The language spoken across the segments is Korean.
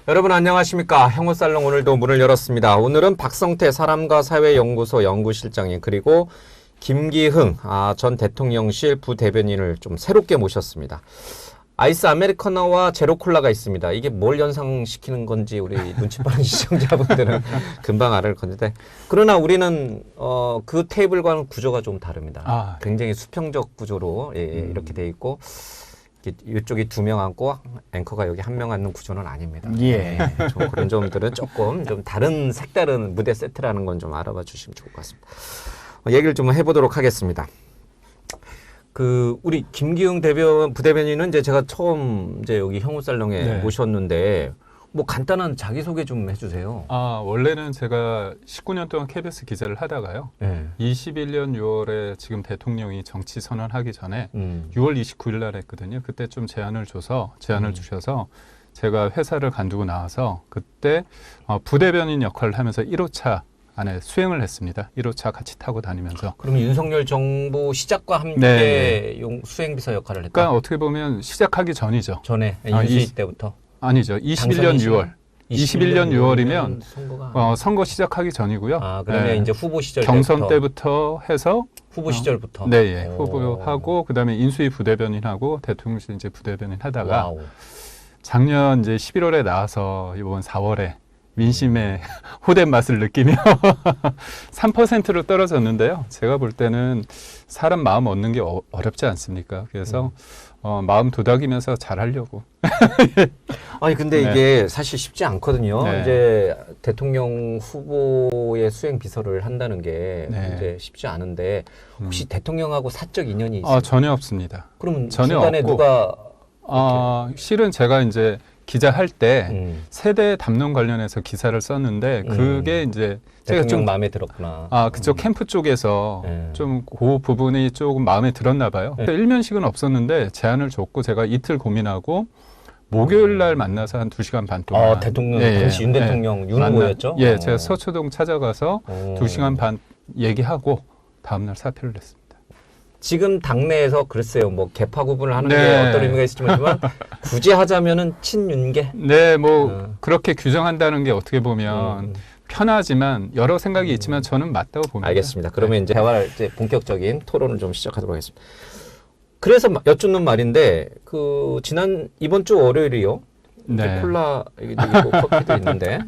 여러분 안녕하십니까. 형우살롱 오늘도 문을 열었습니다. 오늘은 박성태 사람과 사회연구소 연구실장님 그리고 김기흥 전 대통령실 부대변인을 좀 새롭게 모셨습니다. 아이스 아메리카노와 제로콜라가 있습니다. 이게 뭘 연상시키는 건지 우리 눈치 빠른 시청자분들은 금방 알을 건데, 그러나 우리는 그 테이블과는 구조가 좀 다릅니다. 굉장히 수평적 구조로 이렇게 돼 있고, 이쪽이 2명 앉고 앵커가 여기 1명 앉는 구조는 아닙니다. 예. 좀 그런 점들은 조금 좀 다른 색다른 무대 세트라는 건 좀 알아봐 주시면 좋을 것 같습니다. 얘기를 좀 해보도록 하겠습니다. 우리 김기흥 부대변인은 이제 제가 처음 이제 여기 형우살롱에 모셨는데, 뭐 간단한 자기소개 좀 해주세요. 원래는 제가 19년 동안 KBS 기자를 하다가요. 21년 6월에 지금 대통령이 정치 선언하기 전에 6월 29일 날 했거든요. 그때 좀 제안을 주셔서 제가 회사를 간두고 나와서 그때 부대변인 역할을 하면서 1호차 안에 수행을 했습니다. 1호차 같이 타고 다니면서. 그럼 윤석열 정부 시작과 함께 수행비서 역할을 했다? 그러니까 어떻게 보면 시작하기 전이죠. 전에 인수위 때부터? 아니죠. 21년 6월. 21년 6월이면 선거 시작하기 전이고요. 그러면 이제 후보 시절 경선 때부터 해서 후보 시절부터. 네, 후보하고 그다음에 인수위 부대변인하고 대통령실 이제 부대변인 하다가 작년 이제 11월에 나와서 이번 4월에 민심의 호된 맛을 느끼며 3%로 떨어졌는데요. 제가 볼 때는 사람 마음 얻는 게 어렵지 않습니까? 그래서 마음 도닥이면서 잘하려고. 아니 근데 이게 사실 쉽지 않거든요. 이제 대통령 후보의 수행 비서를 한다는 게 이제 쉽지 않은데, 혹시 대통령하고 사적 인연이 있어요? 전혀 없습니다. 그럼 전혀 중간에 없고, 누가 실은 제가 이제 기자할 때 세대 담론 관련해서 기사를 썼는데 그게 이제 제가 좀 마음에 들었구나. 그쪽 캠프 쪽에서 좀 그 부분이 조금 마음에 들었나 봐요. 일면식은 없었는데 제안을 줬고 제가 이틀 고민하고 목요일 날 만나서 한 2시간 반 동안 대통령 당시 윤 대통령 윤 후보였죠? 제가 서초동 찾아가서 2시간 반 얘기하고 다음 날 사표를 냈습니다. 지금 당내에서 글쎄요, 뭐 개파 구분을 하는 게 어떤 의미가 있을지 모르지만 굳이 하자면은 친윤계. 네, 뭐 그렇게 규정한다는 게 어떻게 보면 편하지만 여러 생각이 있지만 저는 맞다고 봅니다. 알겠습니다. 그러면 이제 대화를 이제 본격적인 토론을 좀 시작하도록 하겠습니다. 그래서 여쭙는 말인데, 이번 주 월요일이요. 콜라 이거 커피도 있는데,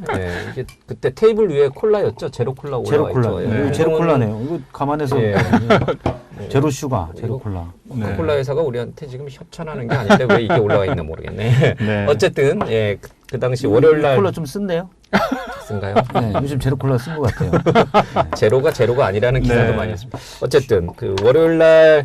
이게 그때 테이블 위에 콜라였죠. 제로콜라 올라와 있죠. 제로콜라네요. 이거 감안해서 제로 슈가, 제로콜라. 코카콜라 회사가 우리한테 지금 협찬하는 게 아닌데 왜 이게 올라와 있나 모르겠네. 어쨌든 그 당시 월요일 날 콜라 좀 쓴데요? 쓴가요? 네, 요즘 제로콜라 쓴 것 같아요. 제로가 아니라는 기사도 많이 했습니다. 어쨌든 월요일 날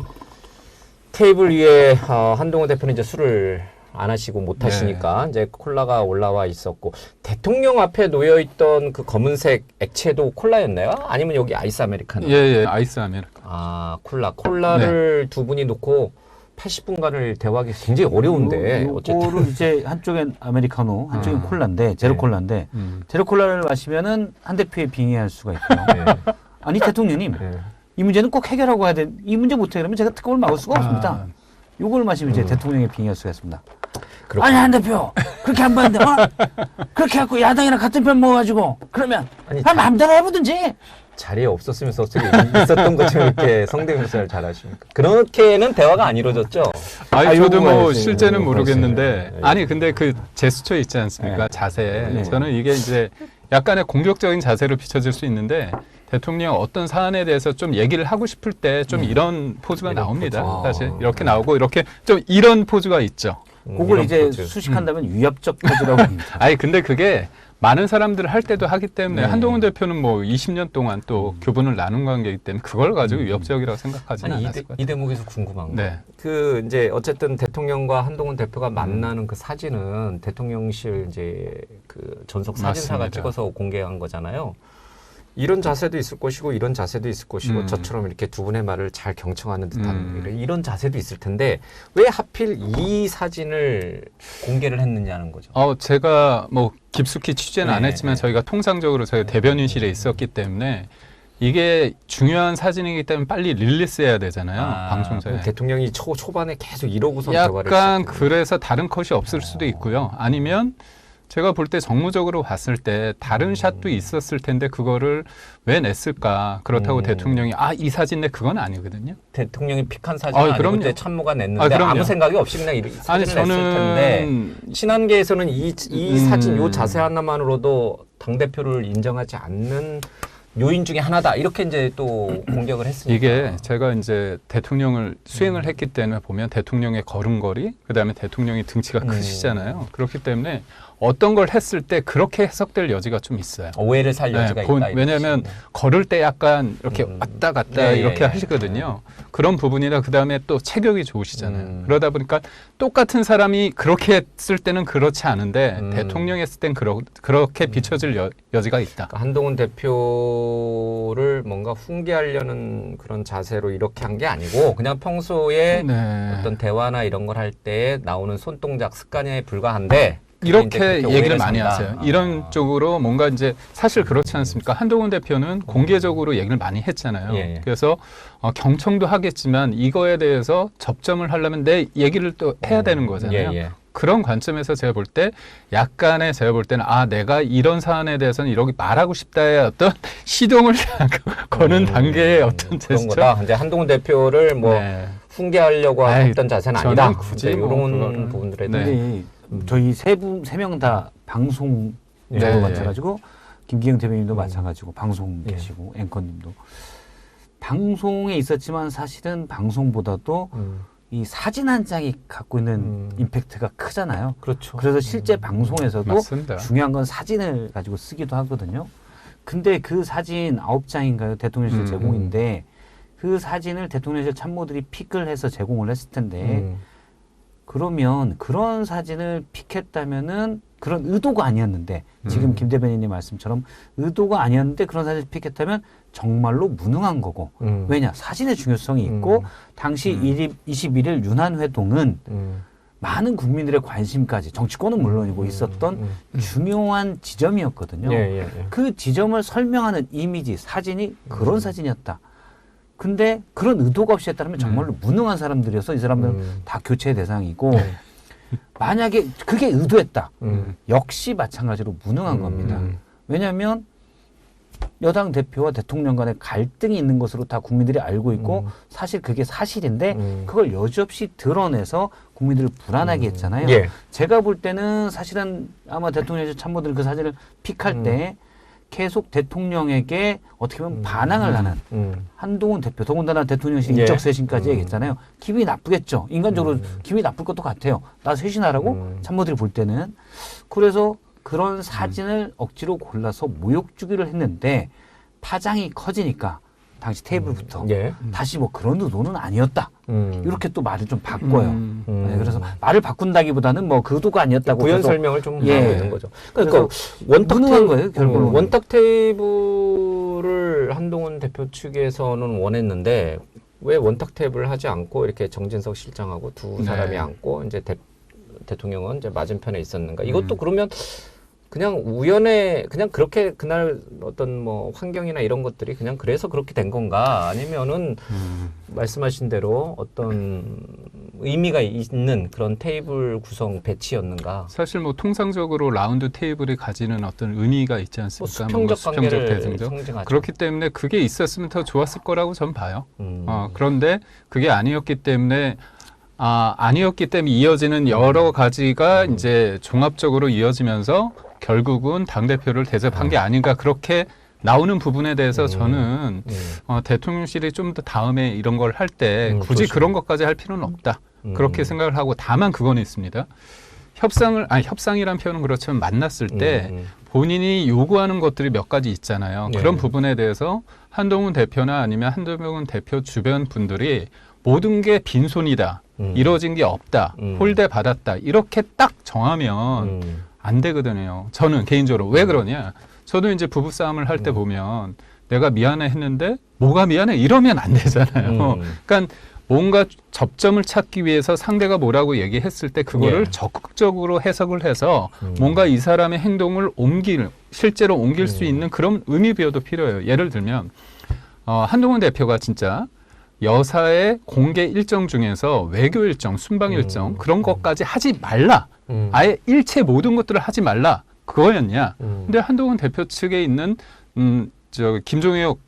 테이블 위에 한동훈 대표는 이제 술을 안 하시고 못 하시니까 이제 콜라가 올라와 있었고, 대통령 앞에 놓여 있던 그 검은색 액체도 콜라였나요? 아니면 여기 아이스 아메리카노? 아이스 아메리카노. 콜라를 두 분이 놓고 80분간을 대화하기 굉장히 어려운데, 요거를 이제 한쪽엔 아메리카노, 한쪽엔 콜라인데, 제로콜라인데, 제로콜라를 마시면은 한 대표에 빙의할 수가 있고요. 아니 대통령님, 이 문제는 꼭 해결하고 해야 돼. 이 문제 못 해결하면 제가 특검을 막을 수가 없습니다. 요걸 마시면 이제 대통령에 빙의할 수가 있습니다. 아니 한 대표 그렇게 안 봤는데 그렇게 해갖고 야당이랑 같은 편 모아가지고 그러면 마음대로 해보든지. 자리에 없었으면서 어떻게 있었던 것처럼 이렇게 성대묘사를 잘하십니까? 그렇게는 대화가 안 이루어졌죠? 저도 뭐 실제는 모르겠는데 근데 그 제스처 있지 않습니까? 자세. 저는 이게 이제 약간의 공격적인 자세로 비춰질 수 있는데, 대통령 어떤 사안에 대해서 좀 얘기를 하고 싶을 때 좀 이런 포즈가 나옵니다. 사실 이렇게 나오고 이렇게 좀 이런 포즈가 있죠. 그걸 이제 수식한다면 위협적 포즈라고 합니다. 근데 그게 많은 사람들을 할 때도 하기 때문에 한동훈 대표는 뭐 20년 동안 또 교분을 나눈 관계이기 때문에 그걸 가지고 위협적이라고 생각하지는 않았을 거예요. 이 대목에서 궁금한 거. 이제 어쨌든 대통령과 한동훈 대표가 만나는 그 사진은 대통령실 이제 그 전속 사진사가 찍어서 공개한 거잖아요. 이런 자세도 있을 것이고 이런 자세도 있을 것이고 저처럼 이렇게 두 분의 말을 잘 경청하는 듯한 이런 자세도 있을 텐데, 왜 하필 이 사진을 공개를 했느냐는 거죠. 제가 뭐 깊숙이 취재는 안 했지만 저희가 통상적으로 저희 대변인실에 있었기 때문에 이게 중요한 사진이기 때문에 빨리 릴리스해야 되잖아요. 방송사에. 대통령이 초반에 계속 이러고서 약간 그래서 다른 컷이 없을 수도 있고요. 아니면 제가 볼 때 정무적으로 봤을 때 다른 샷도 있었을 텐데 그거를 왜 냈을까? 그렇다고 대통령이 이 사진 내 그건 아니거든요. 대통령이 픽한 사진은 아니고 그럼요. 이제 참모가 냈는데 그럼요. 아무 생각이 없이 그냥 이 사진을 냈을 텐데 친한계에서는 이 사진 요 자세 하나만으로도 당대표를 인정하지 않는 요인 중에 하나다. 이렇게 이제 또 공격을 했습니다. 이게 제가 이제 대통령을 수행을 했기 때문에 보면 대통령의 걸음걸이, 그다음에 대통령이 등치가 크시잖아요. 그렇기 때문에 어떤 걸 했을 때 그렇게 해석될 여지가 좀 있어요. 오해를 살 여지가 있다. 왜냐하면 걸을 때 약간 이렇게 왔다 갔다 이렇게 하시거든요. 그런 부분이나 그다음에 또 체격이 좋으시잖아요. 그러다 보니까 똑같은 사람이 그렇게 했을 때는 그렇지 않은데 대통령이 했을 땐 그렇게 비춰질 여지가 있다. 그러니까 한동훈 대표를 뭔가 훈계하려는 그런 자세로 이렇게 한 게 아니고 그냥 평소에 어떤 대화나 이런 걸 할 때 나오는 손동작 습관에 불과한데 이렇게 얘기를 많이 하세요. 이런 쪽으로 뭔가 이제 사실 그렇지 않습니까? 한동훈 대표는 공개적으로 얘기를 많이 했잖아요. 그래서 경청도 하겠지만 이거에 대해서 접점을 하려면 내 얘기를 또 해야 되는 거잖아요. 그런 관점에서 제가 볼 때 약간의 제가 볼 때는 내가 이런 사안에 대해서는 이렇게 말하고 싶다의 어떤 시동을 거는 단계의 어떤 그런 거다. 이제 한동훈 대표를 뭐 훈계하려고 했던 자세는 아니다. 굳이 이런 부분들에 대해 저희 세 명 다 방송 마찬가지고 김기영 대변인도 마찬가지고 방송 계시고 앵커님도 방송에 있었지만 사실은 방송보다도 이 사진 한 장이 갖고 있는 임팩트가 크잖아요. 그렇죠. 그래서 실제 방송에서도 맞습니다. 중요한 건 사진을 가지고 쓰기도 하거든요. 근데 그 사진 9장인가요? 대통령실 제공인데 그 사진을 대통령실 참모들이 픽을 해서 제공을 했을 텐데 그러면 그런 사진을 픽했다면은 그런 의도가 아니었는데 지금 김 대변인님 말씀처럼 의도가 아니었는데 그런 사진을 픽했다면 정말로 무능한 거고 왜냐 사진의 중요성이 있고 당시 21일 유난회동은 많은 국민들의 관심까지 정치권은 물론이고 있었던 중요한 지점이었거든요. 그 지점을 설명하는 이미지 사진이 그런 사진이었다. 근데 그런 의도가 없이 했다면 정말로 무능한 사람들이어서 이 사람들은 다 교체의 대상이고 만약에 그게 의도했다. 역시 마찬가지로 무능한 겁니다. 왜냐하면 여당 대표와 대통령 간의 갈등이 있는 것으로 다 국민들이 알고 있고 사실 그게 사실인데 그걸 여지없이 드러내서 국민들을 불안하게 했잖아요. 제가 볼 때는 사실은 아마 대통령실 참모들 그 사진을 픽할 때 계속 대통령에게 어떻게 보면 반항을 하는 한동훈 대표, 더군다나 대통령실 인적 쇄신까지 얘기했잖아요. 기분이 나쁘겠죠. 인간적으로 기분이 나쁠 것도 같아요. 나 쇄신하라고 참모들이 볼 때는. 그래서 그런 사진을 억지로 골라서 모욕 주기를 했는데 파장이 커지니까 당시 테이블부터 다시 뭐 그런 의도는 아니었다. 이렇게 또 말을 좀 바꿔요. 그래서 말을 바꾼다기보다는 뭐 그 의도가 아니었다고 부연 설명을 좀 하고 있는 거죠. 그러니까 원탁 거예요, 결국은. 원탁 테이블을 한동훈 대표 측에서는 원했는데 왜 원탁 테이블을 하지 않고 이렇게 정진석 실장하고 두 사람이 앉고 이제 대통령은 이제 맞은편에 있었는가? 이것도 그러면 그냥 우연에 그냥 그렇게 그날 어떤 뭐 환경이나 이런 것들이 그냥 그래서 그렇게 된 건가? 아니면은 말씀하신 대로 어떤 의미가 있는 그런 테이블 구성 배치였는가? 사실 뭐 통상적으로 라운드 테이블이 가지는 어떤 의미가 있지 않습니까? 수평적 관계를 대승적. 상징하죠. 그렇기 때문에 그게 있었으면 더 좋았을 거라고 전 봐요. 그런데 그게 아니었기 때문에 이어지는 여러 가지가 이제 종합적으로 이어지면서 결국은 당대표를 대접한 게 아닌가 그렇게 나오는 부분에 대해서 저는 대통령실이 좀 더 다음에 이런 걸 할 때 굳이 그런 것까지 할 필요는 없다. 그렇게 생각을 하고 다만 그건 있습니다. 협상이란 표현은 그렇지만 만났을 때 본인이 요구하는 것들이 몇 가지 있잖아요. 그런 부분에 대해서 한동훈 대표나 아니면 한동훈 대표 주변 분들이 모든 게 빈손이다. 이루어진 게 없다. 홀대 받았다. 이렇게 딱 정하면 안 되거든요. 저는 개인적으로. 왜 그러냐. 저도 이제 부부싸움을 할 때 보면 내가 미안해 했는데 뭐가 미안해? 이러면 안 되잖아요. 그러니까 뭔가 접점을 찾기 위해서 상대가 뭐라고 얘기했을 때 그거를 적극적으로 해석을 해서 뭔가 이 사람의 행동을 실제로 옮길 수 있는 그런 의미 부여도 필요해요. 예를 들면 한동훈 대표가 진짜 여사의 공개 일정 중에서 외교 일정, 순방 일정 그런 것까지 하지 말라. 아예 일체 모든 것들을 하지 말라. 그거였냐. 근데 한동훈 대표 측에 있는 김종혁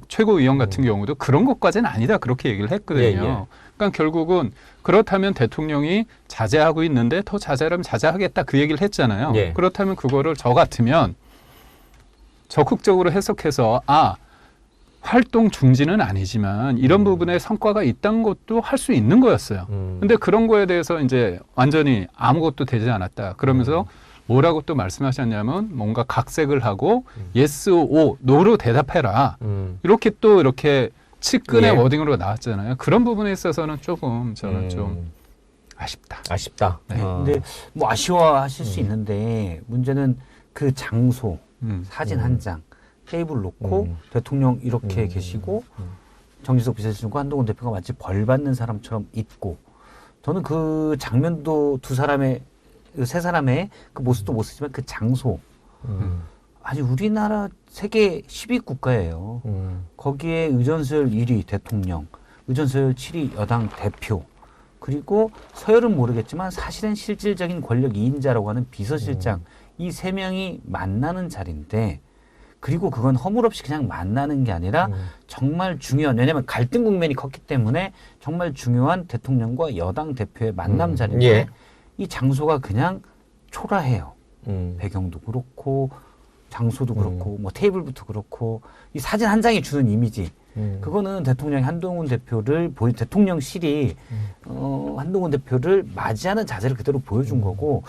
최고위원 같은 경우도 그런 것까지는 아니다. 그렇게 얘기를 했거든요. 예, 예. 그러니까 결국은 그렇다면 대통령이 자제하고 있는데 더 자제하면 자제하겠다. 그 얘기를 했잖아요. 예. 그렇다면 그거를 저 같으면 적극적으로 해석해서 활동 중지는 아니지만 이런 부분에 성과가 있다는 것도 할 수 있는 거였어요. 근데 그런 거에 대해서 이제 완전히 아무것도 되지 않았다. 그러면서 뭐라고 또 말씀하셨냐면 뭔가 각색을 하고 yes, o, no로 대답해라. 이렇게 또 이렇게 측근의 예. 워딩으로 나왔잖아요. 그런 부분에 있어서는 조금 저는 좀 아쉽다. 아쉽다. 네. 근데 뭐 아쉬워하실 수 있는데 문제는 그 장소, 사진 한 장, 테이블 놓고 대통령 이렇게 계시고 정진석 비서실장과 한동훈 대표가 마치 벌 받는 사람처럼 있고 저는 그 장면도 세 사람의 그 모습도 못 쓰지만 그 장소 아니 우리나라 세계 10위 국가예요. 거기에 의전설 1위 대통령, 의전설 7위 여당 대표 그리고 서열은 모르겠지만 사실은 실질적인 권력 2인자라고 하는 비서실장 이 세 명이 만나는 자리인데 그리고 그건 허물없이 그냥 만나는 게 아니라 정말 중요한 왜냐하면 갈등 국면이 컸기 때문에 정말 중요한 대통령과 여당 대표의 만남 자리인데 예. 이 장소가 그냥 초라해요. 배경도 그렇고 장소도 그렇고 뭐 테이블부터 그렇고 이 사진 한 장이 주는 이미지 그거는 한동훈 대표를 대통령실이 한동훈 대표를 맞이하는 자세를 그대로 보여준 거고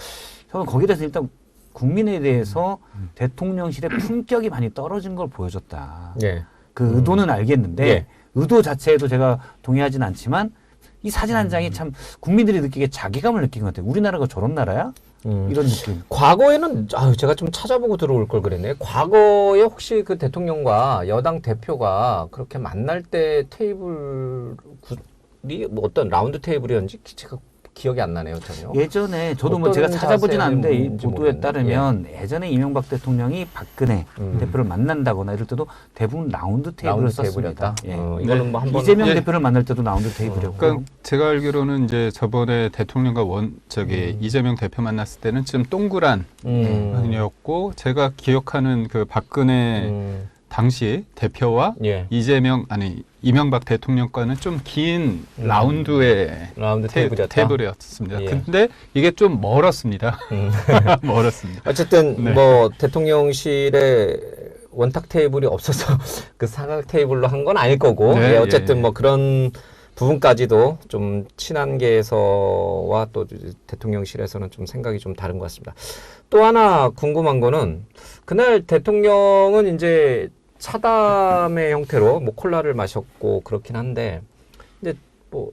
저는 거기에 대해서 일단 국민에 대해서 대통령실의 품격이 많이 떨어진 걸 보여줬다. 예. 그 의도는 알겠는데 예. 의도 자체에도 제가 동의하진 않지만 이 사진 한 장이 참 국민들이 느끼기에 자괴감을 느낀 것 같아요. 우리나라가 저런 나라야? 이런 느낌. 과거에는 제가 좀 찾아보고 들어올 걸 그랬네. 과거에 혹시 그 대통령과 여당 대표가 그렇게 만날 때 테이블이 뭐 어떤 라운드 테이블이었는지 제가 기억이 안 나네요, 전혀. 예전에 저도 뭐 어떤 제가 찾아보진 않는데 이 자세인지 보도에 모르겠네. 따르면 예전에 이명박 대통령이 박근혜 대표를 만난다거나 이럴 때도 대부분 라운드 테이블을 라운드 썼습니다. 테이블이었다. 예. 이거는 뭐 한번 이재명 예. 대표를 만날 때도 라운드 테이블이었고. 그러니까 제가 알기로는 이제 저번에 대통령과 이재명 대표 만났을 때는 좀 동그란 이었고 제가 기억하는 그 박근혜 당시 대표와 예. 이명박 대통령과는 좀 긴 라운드의 라운드 테이블이었다. 테이블이었습니다. 예. 근데 이게 좀 멀었습니다. 멀었습니다. 어쨌든 네. 뭐 대통령실에 원탁 테이블이 없어서 그 사각 테이블로 한 건 아닐 거고 네, 예, 어쨌든 예. 뭐 그런 부분까지도 좀 친한계에서와 또 대통령실에서는 좀 생각이 좀 다른 것 같습니다. 또 하나 궁금한 거는 그날 대통령은 이제 차담의 형태로 뭐 콜라를 마셨고 그렇긴 한데 근데 뭐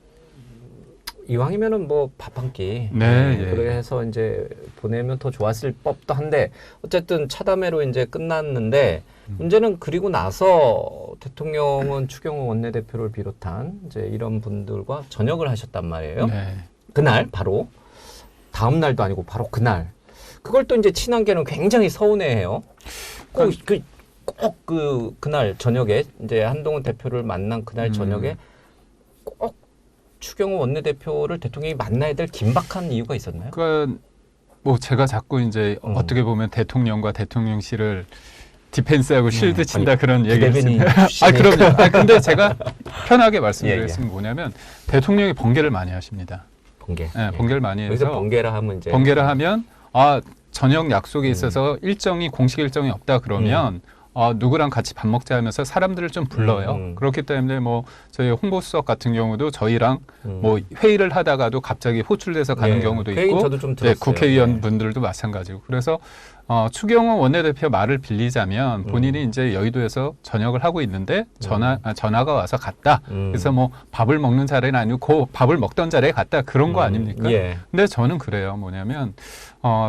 이왕이면은 뭐 밥 한 끼 네, 예. 그래서 이제 보내면 더 좋았을 법도 한데 어쨌든 차담회로 이제 끝났는데 문제는 그리고 나서 대통령은 추경호 원내대표를 비롯한 이제 이런 분들과 저녁을 하셨단 말이에요. 네. 그날 바로 다음 날도 아니고 바로 그날 그걸 또 이제 친한계는 굉장히 서운해해요. 꼭 그날 저녁에 이제 한동훈 대표를 만난 그날 저녁에 꼭 추경호 원내대표를 대통령이 만나야 될 긴박한 이유가 있었나요? 그러니까 뭐 제가 자꾸 이제 어떻게 보면 대통령과 대통령실을 디펜스하고 쉴드 친다 그런 얘기를 했습니다. 그럼요. 근데 제가 편하게 말씀드리겠습니다. 뭐냐면 대통령이 번개를 많이 하십니다. 번개. 네, 번개를 많이 여기서 해서 번개라 하면 이제 번개를 하면 저녁 약속에 있어서 공식 일정이 없다 그러면 누구랑 같이 밥 먹자 하면서 사람들을 좀 불러요. 그렇기 때문에 뭐 저희 홍보수석 같은 경우도 저희랑 뭐 회의를 하다가도 갑자기 호출돼서 가는 경우도 있고 저도 좀 들었어요. 국회의원 분들도 마찬가지고 그래서 추경호 원내대표 말을 빌리자면 본인이 이제 여의도에서 저녁을 하고 있는데 전화가 와서 갔다. 그래서 뭐 밥을 먹는 자리는 아니고 밥을 먹던 자리에 갔다 그런 거 아닙니까? 예. 근데 저는 그래요. 뭐냐면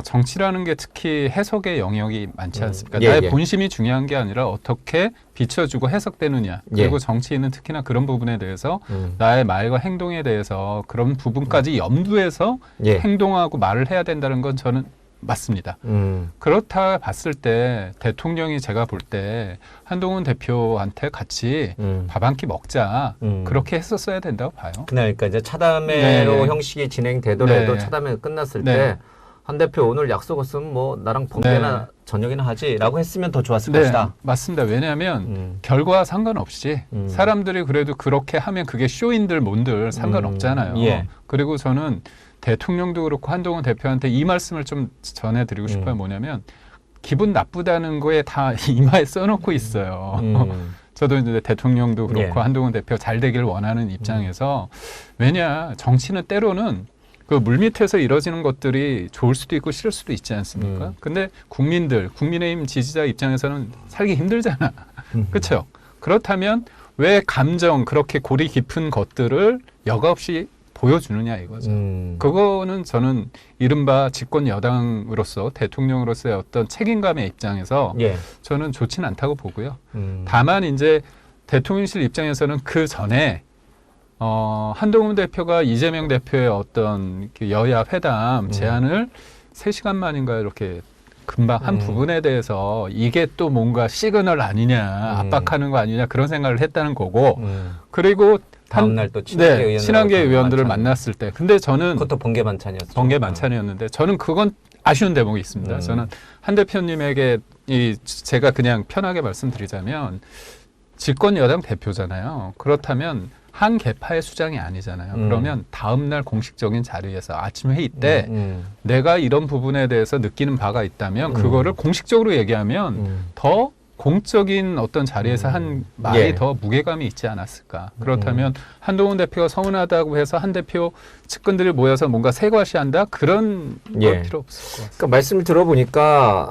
정치라는 게 특히 해석의 영역이 많지 않습니까? 예, 나의 예. 본심이 중요한 게 아니라 어떻게 비춰주고 해석되느냐. 그리고 예. 정치인은 특히나 그런 부분에 대해서 나의 말과 행동에 대해서 그런 부분까지 염두해서 예. 행동하고 말을 해야 된다는 건 저는 맞습니다. 그렇다 봤을 때 대통령이 제가 볼 때 한동훈 대표한테 같이 밥 한 끼 먹자 그렇게 했었어야 된다고 봐요. 그러니까 이제 차담회로 네. 형식이 진행되더라도 네. 차담회 끝났을 네. 때 한 대표 오늘 약속 없으면 뭐 나랑 번개나 네. 저녁이나 하지라고 했으면 더 좋았을 네, 것이다. 맞습니다. 왜냐하면 결과와 상관없이 사람들이 그래도 그렇게 하면 그게 쇼인들 뭔들 상관없잖아요. 예. 그리고 저는 대통령도 그렇고 한동훈 대표한테 이 말씀을 좀 전해드리고 싶어요. 뭐냐면 기분 나쁘다는 거에 다 이마에 써놓고 있어요. 저도 이제 대통령도 그렇고 예. 한동훈 대표 잘 되길 원하는 입장에서 왜냐 정치는 때로는 그 물밑에서 이루어지는 것들이 좋을 수도 있고 싫을 수도 있지 않습니까? 근데 국민의힘 지지자 입장에서는 살기 힘들잖아. 그렇죠? 그렇다면 왜 감정 그렇게 골이 깊은 것들을 여과 없이 보여주느냐 이거죠. 그거는 저는 이른바 집권 여당으로서 대통령으로서의 어떤 책임감의 입장에서 예. 저는 좋지는 않다고 보고요. 다만 이제 대통령실 입장에서는 그 전에 한동훈 대표가 이재명 대표의 어떤 여야 회담 제안을 3시간 만인가 이렇게 금방 한 부분에 대해서 이게 또 뭔가 시그널 아니냐 압박하는 거 아니냐 그런 생각을 했다는 거고 그리고 다음날 또 친한계 친한계 의원들을 만났을 때 근데 저는 그것도 번개 만찬이었죠. 번개 만찬이었는데 저는 그건 아쉬운 대목이 있습니다. 저는 한 대표님에게 제가 그냥 편하게 말씀드리자면 집권 여당 대표잖아요. 그렇다면 한 개파의 수장이 아니잖아요. 그러면 다음 날 공식적인 자리에서 아침 회의 때 내가 이런 부분에 대해서 느끼는 바가 있다면 그거를 공식적으로 얘기하면 더 공적인 어떤 자리에서 한 말이 예. 더 무게감이 있지 않았을까. 그렇다면 한동훈 대표가 서운하다고 해서 한 대표 측근들이 모여서 뭔가 세과시한다? 그런 예. 거 필요 없을 것 같습니다. 그러니까 말씀을 들어보니까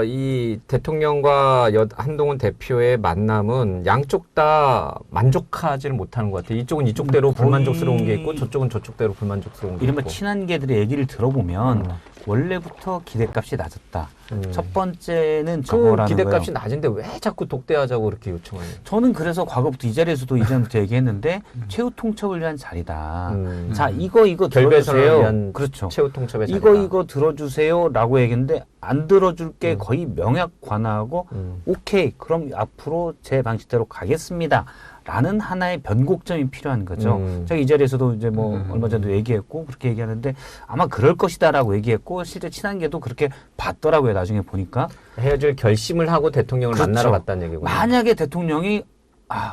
이 대통령과 한동훈 대표의 만남은 양쪽 다 만족하지는 못하는 것 같아요. 이쪽은 이쪽대로 불만족스러운 게 있고 저쪽은 저쪽대로 불만족스러운 게 이른바 있고. 친한계들의 얘기를 들어보면 원래부터 기대값이 낮았다. 첫 번째는 그 저거라는 기대값이 거예요. 낮은데 왜 자꾸 독대하자고 그렇게 요청하냐. 저는 그래서 과거부터 이 자리에서도 이전부터 얘기했는데 최후 통첩을 위한 자리다. 자, 이거 결배선을 들어주세요. 위한 그렇죠. 최후 통첩의 자리다. 이거 들어주세요라고 얘기했는데 안 들어줄 게 거의 명약 관화하고 오케이 그럼 앞으로 제 방식대로 가겠습니다. 라는 하나의 변곡점이 필요한 거죠. 제가 이 자리에서도 이제 뭐 얼마 전에도 얘기했고 그렇게 얘기하는데 아마 그럴 것이다라고 얘기했고 실제 친한계도 그렇게 봤더라고요. 나중에 보니까 헤어질 결심을 하고 대통령을 그렇죠. 만나러 갔다는 얘기군요. 만약에 대통령이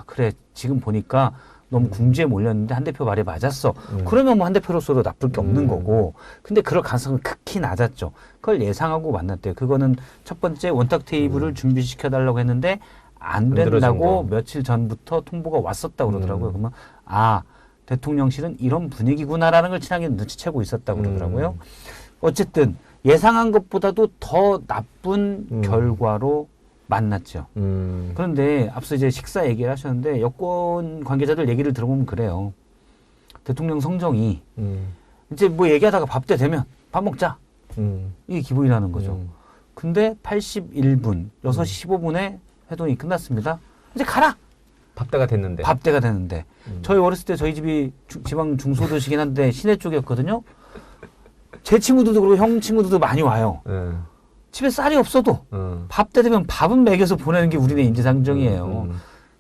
그래 지금 보니까 너무 궁지에 몰렸는데 한 대표 말이 맞았어. 그러면 뭐 한 대표로서도 나쁠 게 없는 거고. 근데 그럴 가능성은 극히 낮았죠. 그걸 예상하고 만났대요. 그거는 첫 번째 원탁 테이블을 준비시켜달라고 했는데 안 된다고 며칠 전부터 통보가 왔었다고 그러더라고요. 그러면 대통령실은 이런 분위기구나라는 걸 친하게 눈치채고 있었다고 그러더라고요. 어쨌든 예상한 것보다도 더 나쁜 결과로 만났죠. 그런데 앞서 이제 식사 얘기를 하셨는데 여권 관계자들 얘기를 들어보면 그래요. 대통령 성정이 이제 뭐 얘기하다가 밥 때 되면 밥 먹자. 이게 기본이 나는 거죠. 근데 81분, 6시 15분에 회동이 끝났습니다. 이제 가라! 밥때가 됐는데. 밥때가 됐는데. 저희 어렸을 때 저희 집이 지방 중소도시긴 한데 시내 쪽이었거든요. 제 친구들도 그렇고 형 친구들도 많이 와요. 집에 쌀이 없어도 밥때 되면 밥은 먹여서 보내는 게 우리네 인지상정이에요.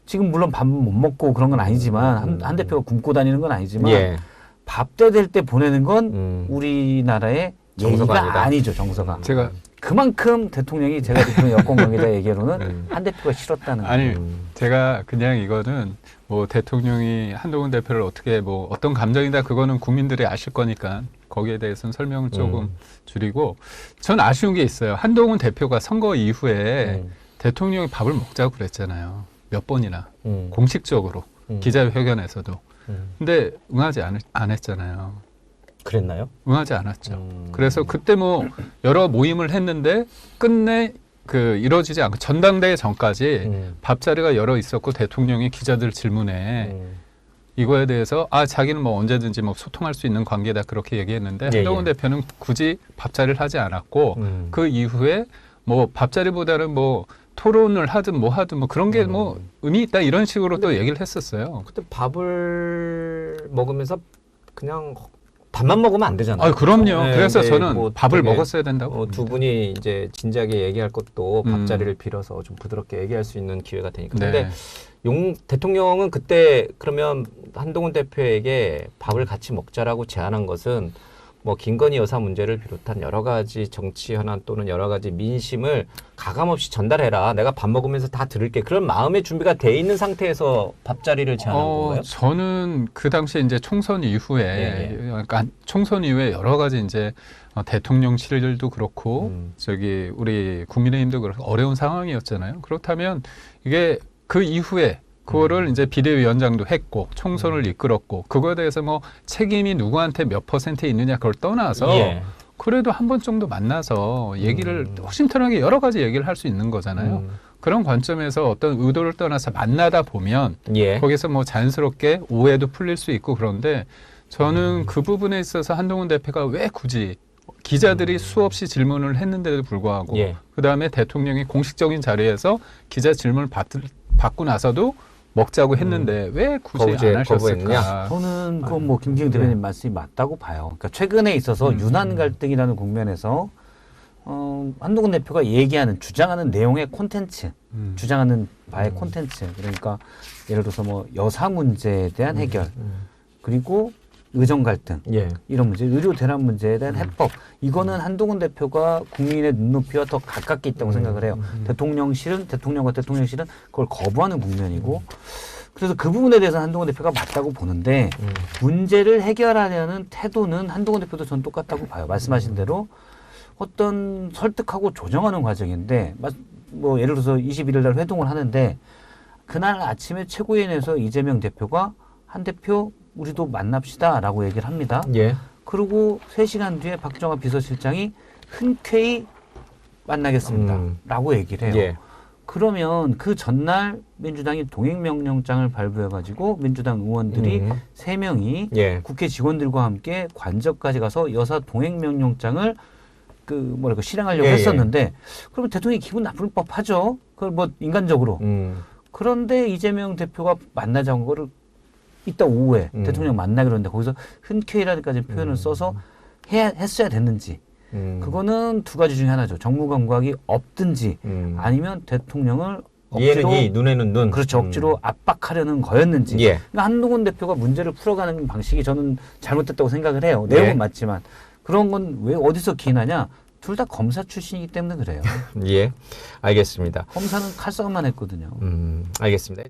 지금 물론 밥은 못 먹고 그런 건 아니지만 한 대표가 굶고 다니는 건 아니지만 예. 밥때 될 때 보내는 건 우리나라의 정서가 예의가 아니다. 아니죠. 정서가. 제가 그만큼 대통령이 제가 듣는 여권 관계자 얘기로는 한 대표가 싫었다는 아니 거예요. 제가 그냥 이거는 뭐 대통령이 한동훈 대표를 어떻게 뭐 어떤 감정이다 그거는 국민들이 아실 거니까 거기에 대해서는 설명을 조금 줄이고 전 아쉬운 게 있어요. 한동훈 대표가 선거 이후에 대통령이 밥을 먹자고 그랬잖아요. 몇 번이나 공식적으로 기자회견에서도. 근데 응하지 안 했잖아요. 그랬나요? 응하지 않았죠. 그래서 그때 뭐 여러 모임을 했는데 끝내 이루어지지 않고 전당대회 전까지 밥자리가 여러 있었고 대통령이 기자들 질문에 이거에 대해서 자기는 뭐 언제든지 뭐 소통할 수 있는 관계다 그렇게 얘기했는데 한동훈 대표는 굳이 밥자리를 하지 않았고 그 이후에 뭐 밥자리보다는 뭐 토론을 하든 뭐 하든 뭐 그런 게 뭐 의미 있다 이런 식으로 또 얘기를 했었어요. 그때 밥을 먹으면서 그냥 밥만 먹으면 안 되잖아요. 아, 그럼요. 네, 그래서 네, 저는 뭐 밥을 되게, 먹었어야 된다고. 두 분이 이제 진지하게 얘기할 것도 밥자리를 빌어서 좀 부드럽게 얘기할 수 있는 기회가 되니까. 네. 근데 대통령은 그때 그러면 한동훈 대표에게 밥을 같이 먹자라고 제안한 것은 뭐 김건희 여사 문제를 비롯한 여러 가지 정치 현안 또는 여러 가지 민심을 가감없이 전달해라. 내가 밥 먹으면서 다 들을게. 그런 마음의 준비가 돼 있는 상태에서 밥자리를 제안한 건가요? 저는 그 당시에 이제 총선 이후에, 그러니까 총선 이후에 여러 가지 이제 대통령실도 그렇고, 저기 우리 국민의힘도 그렇고 어려운 상황이었잖아요. 그렇다면 이게 그 이후에 그거를 이제 비대위원장도 했고 총선을 이끌었고 그거에 대해서 뭐 책임이 누구한테 몇 퍼센트 있느냐 그걸 떠나서 그래도 한 번 정도 만나서 얘기를 허심탄회하게 여러 가지 얘기를 할 수 있는 거잖아요. 그런 관점에서 어떤 의도를 떠나서 만나다 보면 거기서 뭐 자연스럽게 오해도 풀릴 수 있고 그런데 저는 그 부분에 있어서 한동훈 대표가 왜 굳이 기자들이 수없이 질문을 했는데도 불구하고 그다음에 대통령이 공식적인 자리에서 기자 질문을 받고 나서도 먹자고 했는데 왜 굳이 안 하셨을까? 저는 그건 뭐 김기흥 대변인 말씀이 맞다고 봐요. 그러니까 최근에 있어서 유난 갈등이라는 국면에서 한동훈 대표가 얘기하는 주장하는 내용의 콘텐츠, 주장하는 바의 콘텐츠, 그러니까 예를 들어서 뭐 여사 문제에 대한 해결, 그리고 의정 갈등, 이런 문제, 의료 대란 문제에 대한 해법, 이거는 한동훈 대표가 국민의 눈높이와 더 가깝게 있다고 생각을 해요. 대통령과 대통령실은 그걸 거부하는 국면이고, 그래서 그 부분에 대해서 한동훈 대표가 맞다고 보는데 문제를 해결하려는 태도는 한동훈 대표도 전 똑같다고 봐요. 말씀하신 대로 어떤 설득하고 조정하는 과정인데, 뭐 예를 들어서 21일 날 회동을 하는데 그날 아침에 최고위원회에서 이재명 대표가 한 대표 우리도 만납시다라고 얘기를 합니다. 그리고 3시간 뒤에 박정화 비서실장이 흔쾌히 만나겠습니다라고 얘기를 해요. 그러면 그 전날 민주당이 동행명령장을 발부해가지고 민주당 의원들이 3명이 국회 직원들과 함께 관저까지 가서 여사 동행명령장을 실행하려고 했었는데 그러면 대통령이 기분 나쁠 법하죠. 그걸 뭐 인간적으로. 그런데 이재명 대표가 만나자는 거를 이따 오후에 대통령 만나기로 했는데 거기서 흔쾌히라는까지 표현을 써서 했어야 됐는지 그거는 두 가지 중에 하나죠. 정무 감각이 없든지 아니면 대통령을 억지로 이해는 이, 눈에는 눈. 그렇죠. 억지로 압박하려는 거였는지. 그러니까 한동훈 대표가 문제를 풀어가는 방식이 저는 잘못됐다고 생각을 해요. 내용은 맞지만 그런 건 왜 어디서 기인하냐? 둘 다 검사 출신이기 때문에 그래요. 알겠습니다. 검사는 칼싸움만 했거든요. 알겠습니다.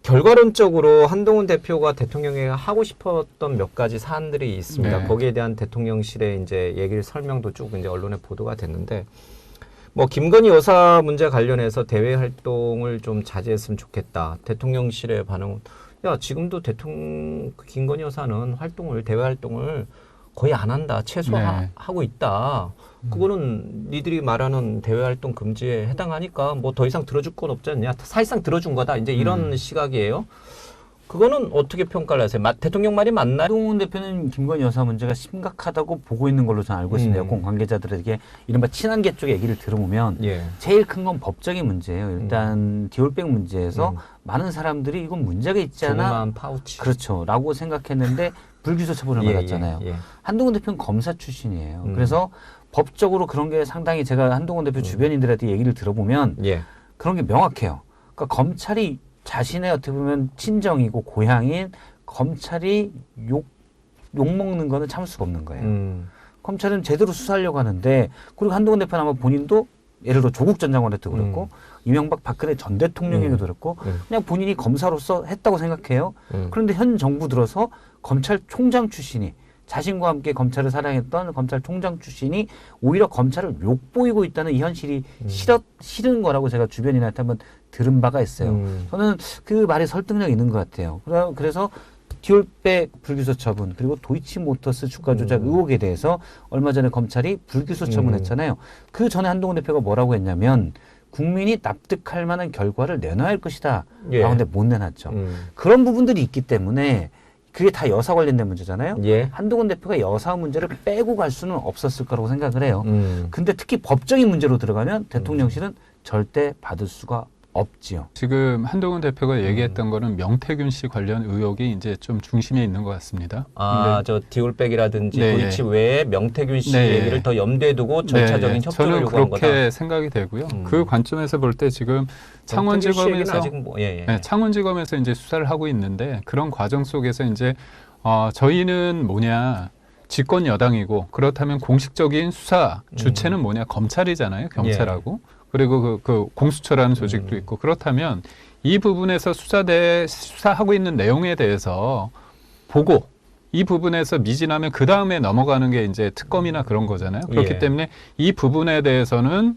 결과론적으로 한동훈 대표가 대통령에게 하고 싶었던 몇 가지 사안들이 있습니다. 거기에 대한 대통령실의 이제 얘기를 설명도 쭉 이제 언론에 보도가 됐는데, 뭐 김건희 여사 문제 관련해서 대외 활동을 좀 자제했으면 좋겠다. 대통령실의 반응은 지금도 김건희 여사는 대외 활동을 거의 안 한다. 최소화하고 있다. 그거는 니들이 말하는 대외활동 금지에 해당하니까 뭐 더 이상 들어줄 건 없지 않냐. 사실상 들어준 거다. 이제 이런 시각이에요. 그거는 어떻게 평가를 하세요? 대통령 말이 맞나요? 한동훈 대표는 김건희 여사 문제가 심각하다고 보고 있는 걸로 저는 알고 있습니다. 여권 관계자들에게 이른바 친한계 쪽의 얘기를 들어보면 제일 큰 건 법적인 문제예요. 일단 디올백 문제에서 많은 사람들이 이건 문제가 있지 않아? 조그만 파우치. 그렇죠. 라고 생각했는데 불기소 처분을 받았잖아요. 한동훈 대표는 검사 출신이에요. 그래서 법적으로 그런 게 상당히 제가 한동훈 대표 주변인들한테 얘기를 들어보면 그런 게 명확해요. 그러니까 검찰이 자신의 어떻게 보면 친정이고 고향인 검찰이 욕먹는 거는 참을 수가 없는 거예요. 검찰은 제대로 수사하려고 하는데, 그리고 한동훈 대표는 아마 본인도 예를 들어 조국 전 장관한테도 그랬고 이명박 박근혜 전 대통령에게도 그랬고 그냥 본인이 검사로서 했다고 생각해요. 그런데 현 정부 들어서 검찰총장 출신이 자신과 함께 검찰을 사랑했던 검찰총장 출신이 오히려 검찰을 욕보이고 있다는 이 현실이 싫은 거라고 제가 주변인한테 한번 들은 바가 있어요. 저는 그 말에 설득력 있는 것 같아요. 그래서 디올백 불기소 처분 그리고 도이치모터스 주가 조작 의혹에 대해서 얼마 전에 검찰이 불기소 처분했잖아요. 그 전에 한동훈 대표가 뭐라고 했냐면 국민이 납득할 만한 결과를 내놔야 할 것이다. 근데 못 내놨죠. 그런 부분들이 있기 때문에 그게 다 여사 관련된 문제잖아요. 한동훈 대표가 여사 문제를 빼고 갈 수는 없었을 거라고 생각을 해요. 근데 특히 법적인 문제로 들어가면 대통령실은 절대 받을 수가 없지요. 지금 한동훈 대표가 얘기했던 거는 명태균 씨 관련 의혹이 이제 좀 중심에 있는 것 같습니다. 아, 저 디올백이라든지 네, 도이치 외에 명태균 씨 네, 얘기를 더 염두에 두고 절차적인 협조를 저는 요구한 거다. 그렇게 생각이 되고요. 그 관점에서 볼 때 지금 창원지검에서 아직 뭐, 예, 예. 네, 창원지검에서 이제 수사를 하고 있는데 그런 과정 속에서 이제 저희는 뭐냐 집권 여당이고 그렇다면 공식적인 수사 주체는 뭐냐 검찰이잖아요, 경찰하고. 그리고 그 공수처라는 조직도 있고 그렇다면 이 부분에서 수사하고 있는 내용에 대해서 보고 이 부분에서 미진하면 그 다음에 넘어가는 게 이제 특검이나 그런 거잖아요. 그렇기 예. 때문에 이 부분에 대해서는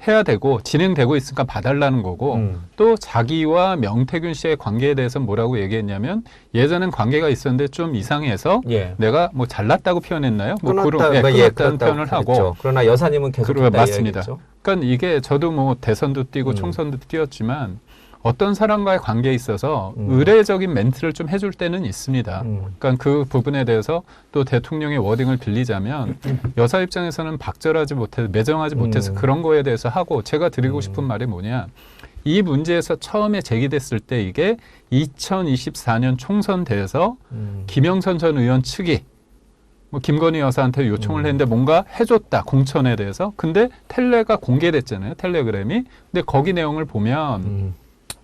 해야 되고 진행되고 있으니까 봐달라는 거고 또 자기와 명태균 씨의 관계에 대해서 뭐라고 얘기했냐면 예전엔 관계가 있었는데 좀 이상해서 예. 내가 뭐 잘났다고 표현했나요? 뭐 끊었다, 끊었다는 표현을 하고 그러나 여사님은 계속 했다 맞습니다. 이야기했죠. 그러니까 이게 저도 뭐 대선도 뛰고 총선도 뛰었지만 어떤 사람과의 관계에 있어서 의례적인 멘트를 좀 해줄 때는 있습니다. 그러니까 그 부분에 대해서 또 대통령의 워딩을 빌리자면 여사 입장에서는 박절하지 못해서 매정하지 못해서 그런 거에 대해서 하고 제가 드리고 싶은 말이 뭐냐. 이 문제에서 처음에 제기됐을 때 이게 2024년 총선 때에서 김영선 전 의원 측이 뭐 김건희 여사한테 요청을 했는데 뭔가 해줬다 공천에 대해서. 근데 텔레가 공개됐잖아요. 텔레그램이. 근데 거기 내용을 보면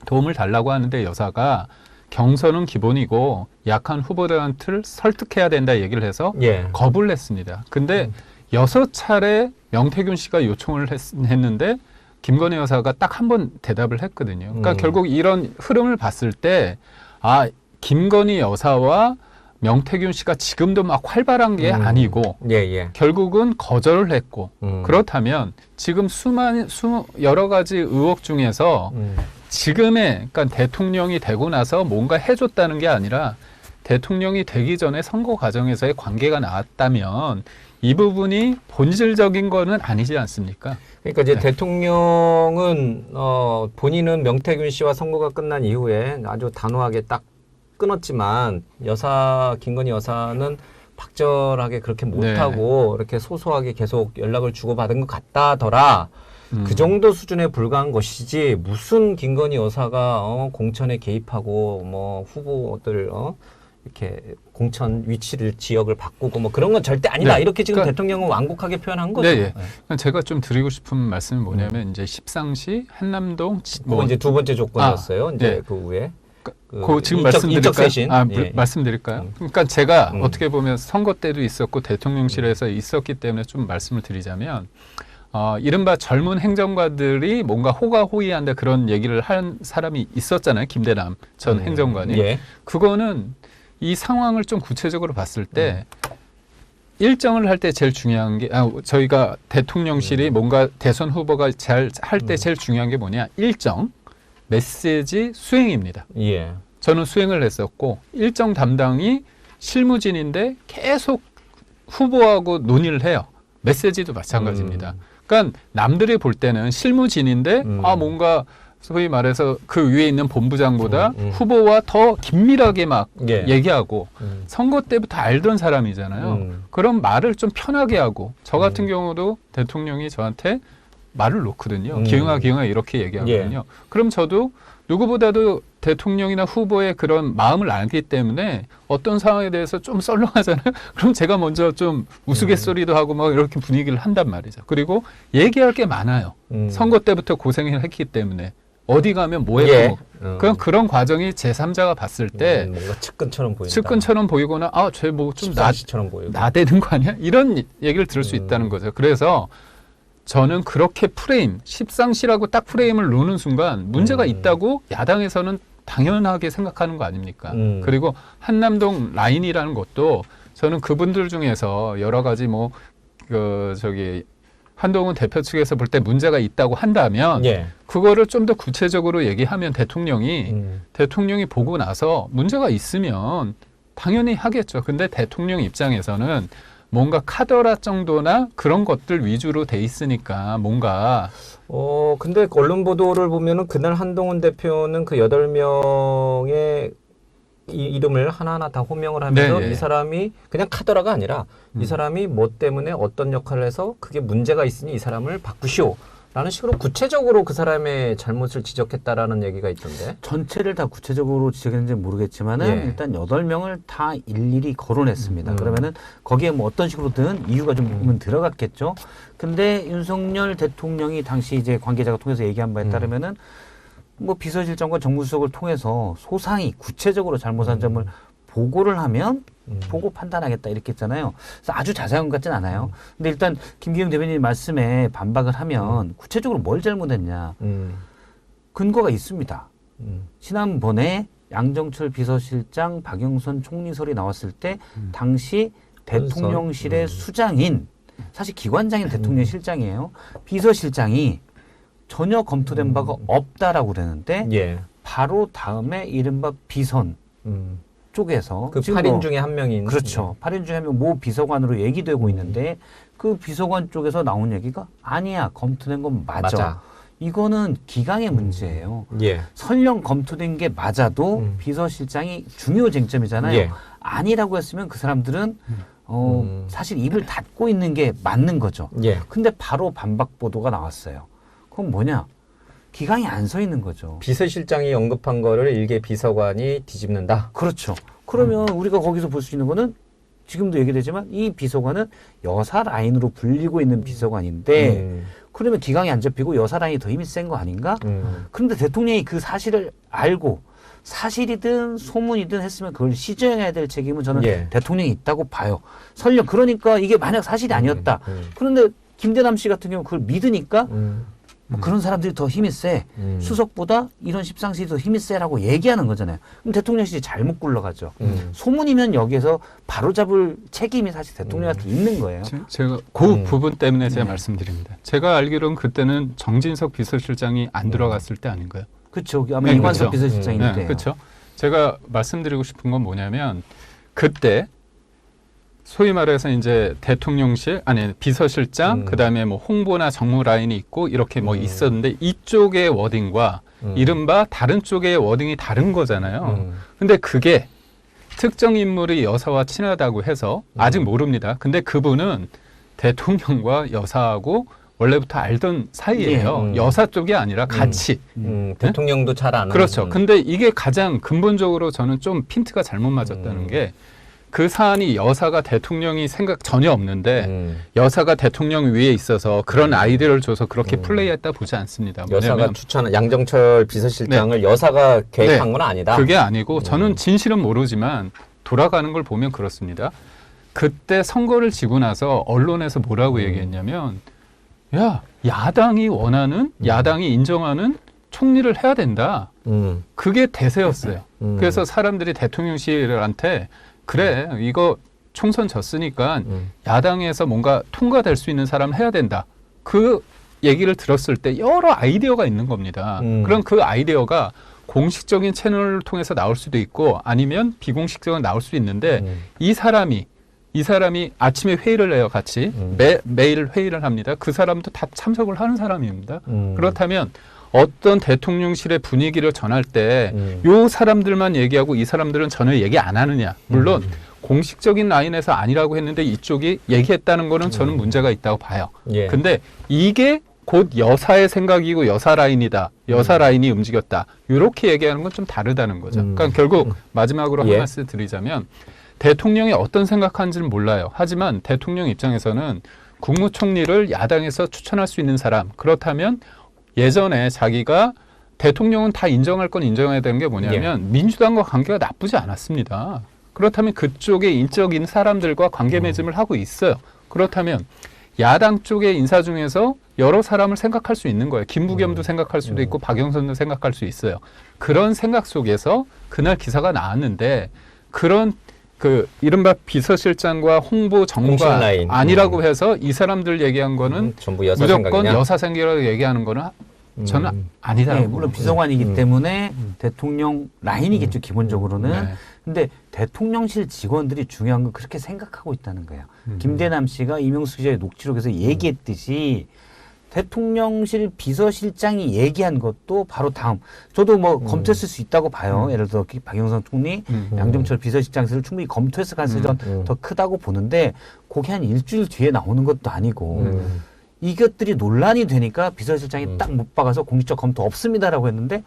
도움을 달라고 하는데 여사가 경선은 기본이고 약한 후보들한테 설득해야 된다 얘기를 해서 예. 거부를 했습니다. 근데 6차례 명태균 씨가 요청을 했는데 김건희 여사가 딱 한 번 대답을 했거든요. 그러니까 결국 이런 흐름을 봤을 때 김건희 여사와 명태균 씨가 지금도 막 활발한 게 아니고 예. 결국은 거절을 했고 그렇다면 지금 여러 가지 의혹 중에서 지금의 그러니까 대통령이 되고 나서 뭔가 해줬다는 게 아니라 대통령이 되기 전에 선거 과정에서의 관계가 나왔다면 이 부분이 본질적인 거는 아니지 않습니까? 그러니까 이제 대통령은 본인은 명태균 씨와 선거가 끝난 이후에 아주 단호하게 딱 끊었지만 김건희 여사는 박절하게 그렇게 못하고 이렇게 소소하게 계속 연락을 주고받은 것 같다더라. 그 정도 수준에 불과한 것이지 무슨 김건희 여사가 공천에 개입하고 뭐 후보들 이렇게 공천 위치를 지역을 바꾸고 뭐 그런 건 절대 아니다. 이렇게 지금 대통령은 완곡하게 표현한 거죠. 네. 제가 좀 드리고 싶은 말씀이 뭐냐면 이제 십상시 한남동 뭐 이제 두 번째 조건이었어요. 이제 그 후에. 지금 말씀드릴까요? 그러니까 제가 어떻게 보면 선거 때도 있었고 대통령실에서 있었기 때문에 좀 말씀을 드리자면 이른바 젊은 행정관들이 뭔가 호가호위한다 그런 얘기를 한 사람이 있었잖아요. 김대남 전 행정관이. 예. 그거는 이 상황을 좀 구체적으로 봤을 때 일정을 할 때 제일 중요한 게 저희가 대통령실이 뭔가 대선 후보가 잘 할 때 제일 중요한 게 뭐냐. 일정, 메시지, 수행입니다. 예. 저는 수행을 했었고 일정 담당이 실무진인데 계속 후보하고 논의를 해요. 메시지도 마찬가지입니다. 그러니까 남들이 볼 때는 실무진인데 뭔가 소위 말해서 그 위에 있는 본부장보다 후보와 더 긴밀하게 막 얘기하고 선거 때부터 알던 사람이잖아요. 그럼 말을 좀 편하게 하고 저 같은 경우도 대통령이 저한테 말을 놓거든요. 기흥아 이렇게 얘기하거든요. 그럼 저도 누구보다도 대통령이나 후보의 그런 마음을 알기 때문에 어떤 상황에 대해서 좀 썰렁하잖아요. 그럼 제가 먼저 좀 우스갯소리도 하고 막 이렇게 분위기를 한단 말이죠. 그리고 얘기할 게 많아요. 선거 때부터 고생을 했기 때문에 어디 가면 뭐 했고 그런 과정이 제3자가 봤을 때 뭔가 측근처럼 보인다. 측근처럼 보이거나 쟤 뭐 좀 십상시처럼 보이고 나대는 거 아니야? 이런 얘기를 들을 수 있다는 거죠. 그래서 저는 그렇게 십상시라고 딱 프레임을 놓는 순간 문제가 있다고 야당에서는 당연하게 생각하는 거 아닙니까? 그리고 한남동 라인이라는 것도 저는 그분들 중에서 여러 가지 한동훈 대표 측에서 볼 때 문제가 있다고 한다면 그거를 좀 더 구체적으로 얘기하면 대통령이 보고 나서 문제가 있으면 당연히 하겠죠. 근데 대통령 입장에서는 뭔가 카더라 정도나 그런 것들 위주로 돼 있으니까 뭔가 근데 언론 보도를 보면은 그날 한동훈 대표는 그 8명의 이름을 하나하나 다 호명을 하면서 이 사람이 그냥 카더라가 아니라 이 사람이 뭐 때문에 어떤 역할을 해서 그게 문제가 있으니 이 사람을 바꾸시오 라는 식으로 구체적으로 그 사람의 잘못을 지적했다라는 얘기가 있던데. 전체를 다 구체적으로 지적했는지 모르겠지만은 예. 일단 8명을 다 일일이 거론했습니다. 그러면은 거기에 뭐 어떤 식으로든 이유가 좀 들어갔겠죠. 근데 윤석열 대통령이 당시 이제 관계자가 통해서 얘기한 바에 따르면은 뭐 비서실장과 정무수석을 통해서 소상히 구체적으로 잘못한 점을 보고를 하면 보고 판단하겠다 이렇게 했잖아요. 그래서 아주 자세한 것 같진 않아요. 근데 일단 김기영 대변인 말씀에 반박을 하면 구체적으로 뭘 잘못했냐. 근거가 있습니다. 지난번에 양정철 비서실장, 박영선 총리설이 나왔을 때 당시 대통령실의 수장인, 사실 기관장인 대통령실장이에요. 비서실장이 전혀 검토된 바가 없다라고 그러는데 예. 바로 다음에 이른바 비선 쪽에서 그 지금 8인 중에 한 명인. 그렇죠. 8인 중에 한 명 모 비서관으로 얘기되고 있는데 그 비서관 쪽에서 나온 얘기가 아니야. 검토된 건 맞아. 이거는 기강의 문제예요. 예. 설령 검토된 게 맞아도 비서실장이 중요 쟁점이잖아요. 예. 아니라고 했으면 그 사람들은 사실 입을 닫고 있는 게 맞는 거죠. 예. 근데 바로 반박 보도가 나왔어요. 그건 뭐냐? 기강이 안 서 있는 거죠. 비서실장이 언급한 거를 일개 비서관이 뒤집는다. 그렇죠. 그러면 우리가 거기서 볼 수 있는 거는 지금도 얘기되지만 이 비서관은 여사 라인으로 불리고 있는 비서관인데 그러면 기강이 안 잡히고 여사 라인이 더 힘이 센 거 아닌가? 그런데 대통령이 그 사실을 알고 사실이든 소문이든 했으면 그걸 시정해야 될 책임은 저는 예. 대통령이 있다고 봐요. 설령 그러니까 이게 만약 사실이 아니었다. 그런데 김대남 씨 같은 경우 그걸 믿으니까 뭐 그런 사람들이 더 힘이 세. 수석보다 이런 십상시이 더 힘이 세라고 얘기하는 거잖아요. 그럼 대통령실이 잘못 굴러가죠. 소문이면 여기에서 바로잡을 책임이 사실 대통령한테 있는 거예요. 제가 그 부분 때문에 제가 말씀드립니다. 제가 알기로는 그때는 정진석 비서실장이 안 들어갔을 때 아닌가요? 그렇죠. 아마 네, 이관석 그렇죠. 비서실장인데요. 네, 그렇죠. 제가 말씀드리고 싶은 건 뭐냐면 그때 소위 말해서 이제 대통령실 아니 비서실장 그다음에 뭐 홍보나 정무 라인이 있고 이렇게 뭐 있었는데 이쪽의 워딩과 이른바 다른 쪽의 워딩이 다른 거잖아요. 근데 그게 특정 인물이 여사와 친하다고 해서 아직 모릅니다. 근데 그분은 대통령과 여사하고 원래부터 알던 사이예요. 여사 쪽이 아니라 같이. 대통령도 잘 아는. 그렇죠. 근데 이게 가장 근본적으로 저는 좀 핀트가 잘못 맞았다는 게 그 사안이 여사가 대통령이 생각 전혀 없는데 여사가 대통령 위에 있어서 그런 아이디어를 줘서 그렇게 플레이했다 보지 않습니다. 여사가 추천한 양정철 비서실장을 여사가 계획한 건 아니다. 그게 아니고 저는 진실은 모르지만 돌아가는 걸 보면 그렇습니다. 그때 선거를 지고 나서 언론에서 뭐라고 얘기했냐면 야, 야당이 원하는 야당이 인정하는 총리를 해야 된다. 그게 대세였어요. 그래서 사람들이 대통령실한테 그래 이거 총선 졌으니까 야당에서 뭔가 통과될 수 있는 사람 해야 된다. 그 얘기를 들었을 때 여러 아이디어가 있는 겁니다. 그럼 그 아이디어가 공식적인 채널을 통해서 나올 수도 있고 아니면 비공식적으로 나올 수도 있는데 이 사람이 아침에 회의를 해요. 같이 매일 회의를 합니다. 그 사람도 다 참석을 하는 사람입니다. 그렇다면 어떤 대통령실의 분위기를 전할 때 요 사람들만 얘기하고 이 사람들은 전혀 얘기 안 하느냐. 물론 공식적인 라인에서 아니라고 했는데 이쪽이 얘기했다는 거는 저는 문제가 있다고 봐요. 예. 근데 이게 곧 여사의 생각이고 여사 라인이다. 여사 라인이 움직였다. 이렇게 얘기하는 건 좀 다르다는 거죠. 그러니까 결국 마지막으로 한 말씀 드리자면 대통령이 어떤 생각하는지는 몰라요. 하지만 대통령 입장에서는 국무총리를 야당에서 추천할 수 있는 사람. 그렇다면 예전에 자기가 대통령은 다 인정할 건 인정해야 되는 게 뭐냐면 민주당과 관계가 나쁘지 않았습니다. 그렇다면 그쪽에 인적인 사람들과 관계 맺음을 하고 있어요. 그렇다면 야당 쪽의 인사 중에서 여러 사람을 생각할 수 있는 거예요. 김부겸도 생각할 수도 있고 박영선도 생각할 수 있어요. 그런 생각 속에서 그날 기사가 나왔는데 그런 그 이른바 비서실장과 홍보 정무가 아니라고 해서 이 사람들 얘기한 거는 전부 여사 무조건 생각이냐? 여사 생각이라고 얘기하는 거는 저는 아니다라고. 네, 물론 비서관이기 때문에 대통령 라인이겠죠, 기본적으로는. 네. 근데 대통령실 직원들이 중요한 건 그렇게 생각하고 있다는 거예요. 김대남 씨가 이명수 기자의 녹취록에서 얘기했듯이 대통령실 비서실장이 얘기한 것도 바로 다음. 저도 뭐 검토했을 수 있다고 봐요. 예를 들어 박영선 총리, 양정철 비서실장실을 충분히 검토했을 가능성이 더 크다고 보는데 그게 한 일주일 뒤에 나오는 것도 아니고 이것들이 논란이 되니까 비서실장이 딱 못 박아서 공식적 검토 없습니다라고 했는데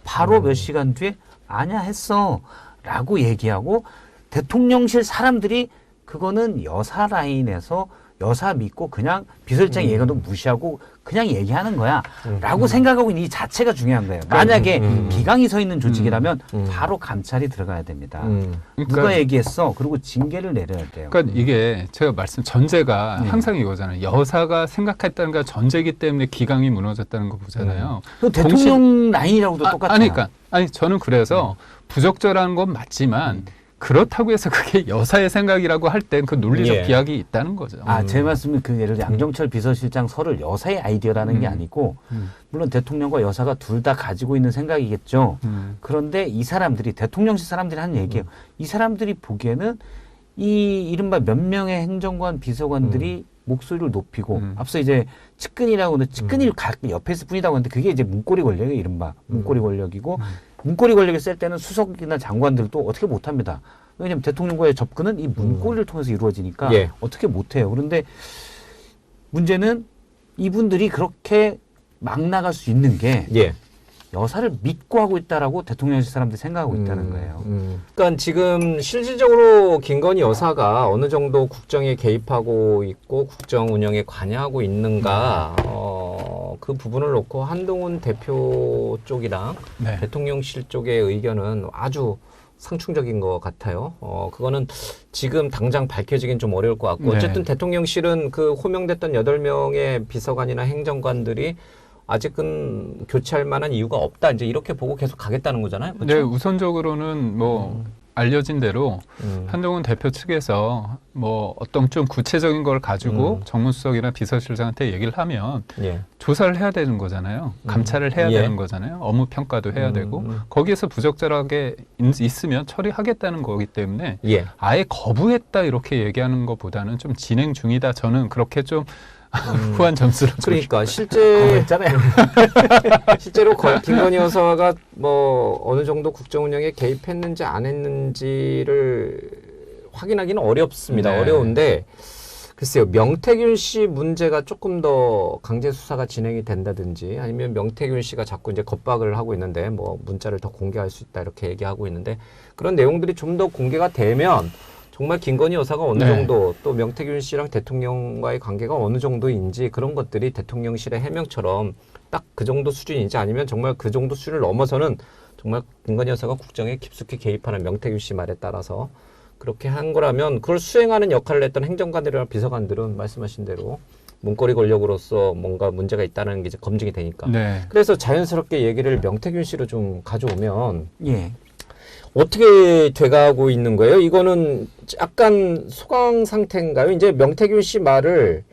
바로 몇 시간 뒤에 아냐 했어 라고 얘기하고 대통령실 사람들이 그거는 여사 라인에서 여사 믿고 그냥 비서실장 얘기도 무시하고 그냥 얘기하는 거야 라고 생각하고 있는 이 자체가 중요한 거예요. 만약에 기강이 서 있는 조직이라면 바로 감찰이 들어가야 됩니다. 누가 그러니까, 얘기했어? 그리고 징계를 내려야 돼요. 그러니까 이게 제가 전제가 항상 이거잖아요. 여사가 생각했다는 게 전제이기 때문에 기강이 무너졌다는 거 보잖아요. 그 대통령 라인이라고도 똑같아요. 그러니까 저는 그래서 부적절한 건 맞지만 그렇다고 해서 그게 여사의 생각이라고 할 땐 그 논리적 예. 기약이 있다는 거죠. 제 말씀은 그 예를 들어 양정철 비서실장 설을 여사의 아이디어라는 게 아니고 물론 대통령과 여사가 둘 다 가지고 있는 생각이겠죠. 그런데 이 사람들이 대통령실 사람들이 하는 얘기예요. 이 사람들이 보기에는 이 이른바 몇 명의 행정관 비서관들이 목소리를 높이고 앞서 이제 측근이라고 하는데 측근이 옆에 있을 뿐이라고 하는데 그게 이제 문고리 권력이에요. 이른바 문고리 권력이고 문고리 권력이 셀 때는 수석이나 장관들도 어떻게 못합니다. 왜냐하면 대통령과의 접근은 이 문고리를 통해서 이루어지니까 예. 어떻게 못해요. 그런데 문제는 이분들이 그렇게 막 나갈 수 있는 게 예. 여사를 믿고 하고 있다라고 대통령실 사람들이 생각하고 있다는 거예요. 그러니까 지금 실질적으로 김건희 여사가 어느 정도 국정에 개입하고 있고 국정 운영에 관여하고 있는가 그 부분을 놓고 한동훈 대표 쪽이랑 네. 대통령실 쪽의 의견은 아주 상충적인 것 같아요. 그거는 지금 당장 밝혀지긴 좀 어려울 것 같고 네. 어쨌든 대통령실은 그 호명됐던 8명의 비서관이나 행정관들이 아직은 교체할 만한 이유가 없다. 이제 이렇게 보고 계속 가겠다는 거잖아요. 그렇죠? 네, 우선적으로는 뭐 알려진 대로 한동훈 대표 측에서 뭐 어떤 좀 구체적인 걸 가지고 정무수석이나 비서실장한테 얘기를 하면 예. 조사를 해야 되는 거잖아요. 감찰을 해야 예. 되는 거잖아요. 업무 평가도 해야 되고 거기에서 부적절하게 있으면 처리하겠다는 거기 때문에 예. 아예 거부했다 이렇게 얘기하는 것보다는 좀 진행 중이다. 저는 그렇게 좀 후한 점수를 그러니까 실제로 김건희 여사가 뭐 어느 정도 국정 운영에 개입했는지 안 했는지를 확인하기는 어렵습니다. 네. 어려운데 글쎄요. 명태균 씨 문제가 조금 더 강제 수사가 진행이 된다든지 아니면 명태균 씨가 자꾸 이제 겁박을 하고 있는데 뭐 문자를 더 공개할 수 있다 이렇게 얘기하고 있는데 그런 내용들이 좀 더 공개가 되면 정말 김건희 여사가 어느 네. 정도 또 명태균 씨랑 대통령과의 관계가 어느 정도인지 그런 것들이 대통령실의 해명처럼 딱 그 정도 수준인지 아니면 정말 그 정도 수준을 넘어서는 정말 김건희 여사가 국정에 깊숙이 개입하는 명태균 씨 말에 따라서 그렇게 한 거라면 그걸 수행하는 역할을 했던 행정관들이나 비서관들은 말씀하신 대로 문고리 권력으로서 뭔가 문제가 있다는 게 이제 검증이 되니까. 네. 그래서 자연스럽게 얘기를 명태균 씨로 좀 가져오면 예. 어떻게 돼가고 있는 거예요? 이거는 약간 소강 상태인가요? 이제 명태균 씨 말을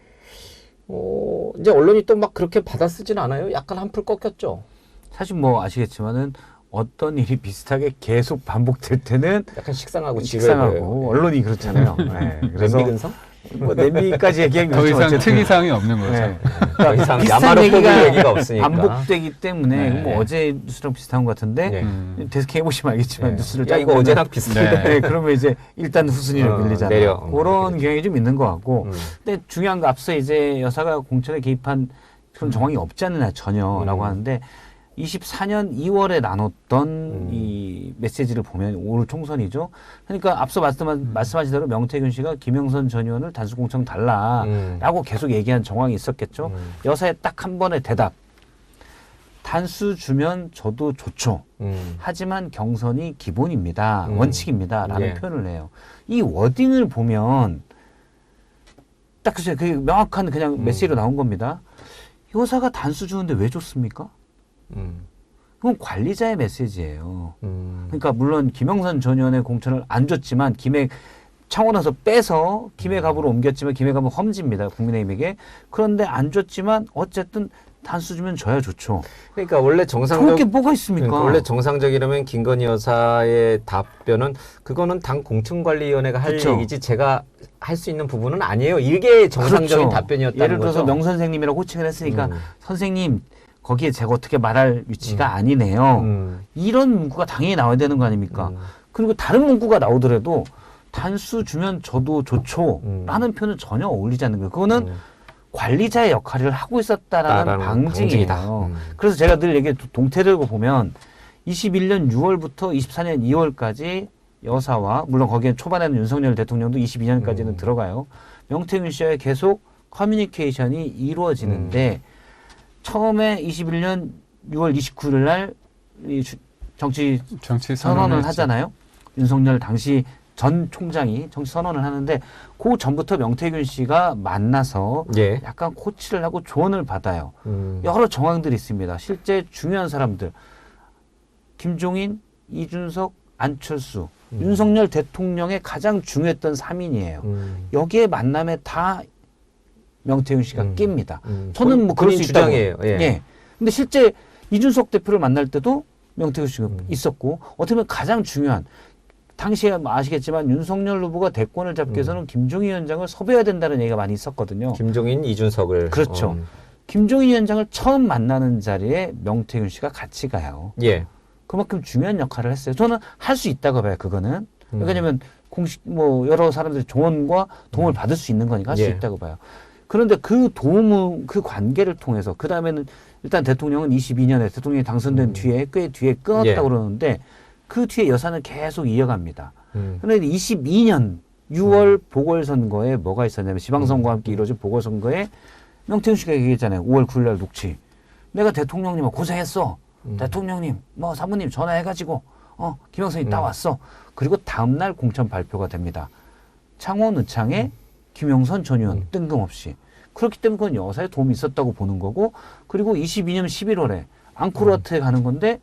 이제 언론이 또 막 그렇게 받아쓰진 않아요? 약간 한풀 꺾였죠? 사실 뭐 아시겠지만은 어떤 일이 비슷하게 계속 반복될 때는 약간 식상하고 지루해 보여요. 식상하고 언론이 그렇잖아요. 네. 그래서 냄비 근성? 뭐 냄비까지 얘기하기 더 이상 어쨌든. 특이사항이 없는 거죠. 네. 더 이상 비슷한 야마로 뽑을 얘기가 얘기가 없으니까. 반복되기 때문에 네. 뭐 어제 뉴스랑 비슷한 것 같은데 네. 데스크 해보시면 알겠지만 네. 뉴스를 야 이거 보면 어제랑 비슷한데. 네, 그러면 이제 일단 후순위로 밀리잖아요. 내려. 그런 경향이 좀 있는 것 같고. 음. 근데 중요한 거 앞서 이제 여사가 공천에 개입한 그런 정황이 없지 않느냐 전혀라고 하는데 24년 2월에 나눴던 이 메시지를 보면 올 총선이죠. 그러니까 앞서 말씀하신 대로 명태균 씨가 김영선 전 의원을 단수 공천 달라라고 계속 얘기한 정황이 있었겠죠. 여사의 딱 한 번의 대답. 단수 주면 저도 좋죠. 하지만 경선이 기본입니다. 원칙입니다. 라는 예. 표현을 해요. 이 워딩을 보면 딱 글쎄요. 그 명확한 그냥 메시지로 나온 겁니다. 여사가 단수 주는데 왜 좋습니까? 그건 관리자의 메시지예요. 그러니까 물론 김영선 전 의원의 공천을 안 줬지만 김해 창원에서 빼서 김해갑으로 옮겼지만 김해갑은 험지입니다. 국민의힘에게. 그런데 안 줬지만 어쨌든 단수 주면 줘야 좋죠. 그러니까 원래 그럴 게 뭐가 있습니까? 그러니까 원래 정상적이라면 김건희 여사의 답변은 그거는 당 공천관리위원회가 할 그렇죠. 얘기지 제가 할 수 있는 부분은 아니에요. 이게 정상적인 그렇죠. 답변이었다는 예를 들어서 거죠. 명 선생님이라고 호칭을 했으니까 선생님 거기에 제가 어떻게 말할 위치가 아니네요. 이런 문구가 당연히 나와야 되는 거 아닙니까? 그리고 다른 문구가 나오더라도 단수 주면 저도 좋죠. 라는 표현은 전혀 어울리지 않는 거예요. 그거는 관리자의 역할을 하고 있었다라는 방증이에요. 그래서 제가 늘 얘기해 동태를 보면 21년 6월부터 24년 2월까지 여사와 물론 거기에 초반에는 윤석열 대통령도 22년까지는 들어가요. 명태균 씨와의 계속 커뮤니케이션이 이루어지는데 처음에 21년 6월 29일 날 정치 선언을 하잖아요. 윤석열 당시 전 총장이 정치 선언을 하는데 그 전부터 명태균 씨가 만나서 예. 약간 코치를 하고 조언을 받아요. 여러 정황들이 있습니다. 실제 중요한 사람들 김종인, 이준석, 안철수, 윤석열 대통령의 가장 중요했던 3인이에요. 여기에 만남에 다 명태균 씨가 낍니다. 저는 뭐 그럴 수 있다고. 주장이에요. 예. 예. 근데 실제 이준석 대표를 만날 때도 명태균 씨가 있었고 어떻게 보면 가장 중요한 당시에 아시겠지만 윤석열 후보가 대권을 잡기 위해서는 김종인 위원장을 섭외해야 된다는 얘기가 많이 있었거든요. 김종인, 이준석을. 그렇죠. 김종인 위원장을 처음 만나는 자리에 명태균 씨가 같이 가요. 예. 그만큼 중요한 역할을 했어요. 저는 할 수 있다고 봐요. 그거는. 왜냐하면 공식 뭐 여러 사람들의 조언과 도움을 받을 수 있는 거니까 할 수 예. 있다고 봐요. 그런데 그 도움을 그 관계를 통해서 그 다음에는 일단 대통령은 22년에 대통령이 당선된 뒤에 꽤 뒤에 끊었다고 예. 그러는데 그 뒤에 여사는 계속 이어갑니다. 그런데 22년 6월 보궐선거에 뭐가 있었냐면 지방선거와 함께 이루어진 보궐선거에 명태균 씨가 얘기했잖아요. 5월 9일 날 녹취. 내가 대통령님하고 고생했어. 대통령님, 뭐 사모님 전화해가지고 김영선이 따왔어. 그리고 다음날 공천 발표가 됩니다. 창원 의창에 김영선 전 의원 뜬금없이. 그렇기 때문에 그건 여사의 도움이 있었다고 보는 거고 그리고 22년 11월에 앙코르와트에 가는 건데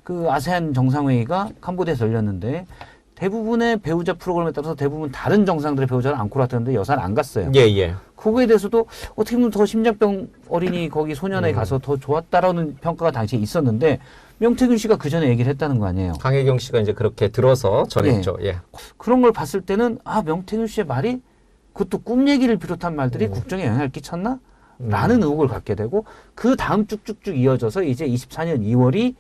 그 아세안 정상회의가 캄보디아에서 열렸는데 대부분의 배우자 프로그램에 따라서 대부분 다른 정상들의 배우자는 앙코르와트였는데 여사는 안 갔어요. 예, 예. 그거에 대해서도 어떻게 보면 더 심장병 어린이 거기 소년에 가서 더 좋았다라는 평가가 당시에 있었는데 명태균 씨가 그 전에 얘기를 했다는 거 아니에요. 강혜경 씨가 이제 그렇게 들어서 전했죠. 예. 그런 걸 봤을 때는 명태균 씨의 말이 그것도 꿈 얘기를 비롯한 말들이 국정에 영향을 끼쳤나? 라는 의혹을 갖게 되고 그 다음 쭉쭉쭉 이어져서 이제 24년 2월이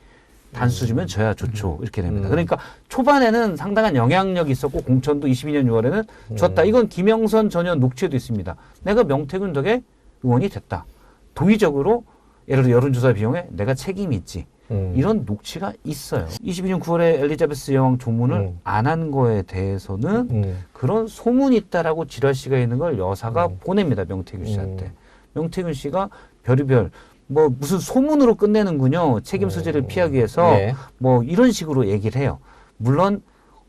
단수 주면 져야 좋죠. 이렇게 됩니다. 그러니까 초반에는 상당한 영향력이 있었고 공천도 22년 6월에는 줬다. 이건 김영선 전 의원 녹취에도 있습니다. 내가 명태균 덕에 의원이 됐다. 도의적으로 예를 들어 여론조사 비용에 내가 책임이 있지. 이런 녹취가 있어요. 22년 9월에 엘리자베스 여왕 조문을 안 한 거에 대해서는 그런 소문이 있다라고 지라시가 있는 걸 여사가 보냅니다. 명태균 씨한테. 명태균 씨가 별의별 뭐 무슨 소문으로 끝내는군요. 책임 소재를 피하기 위해서 네. 뭐 이런 식으로 얘기를 해요. 물론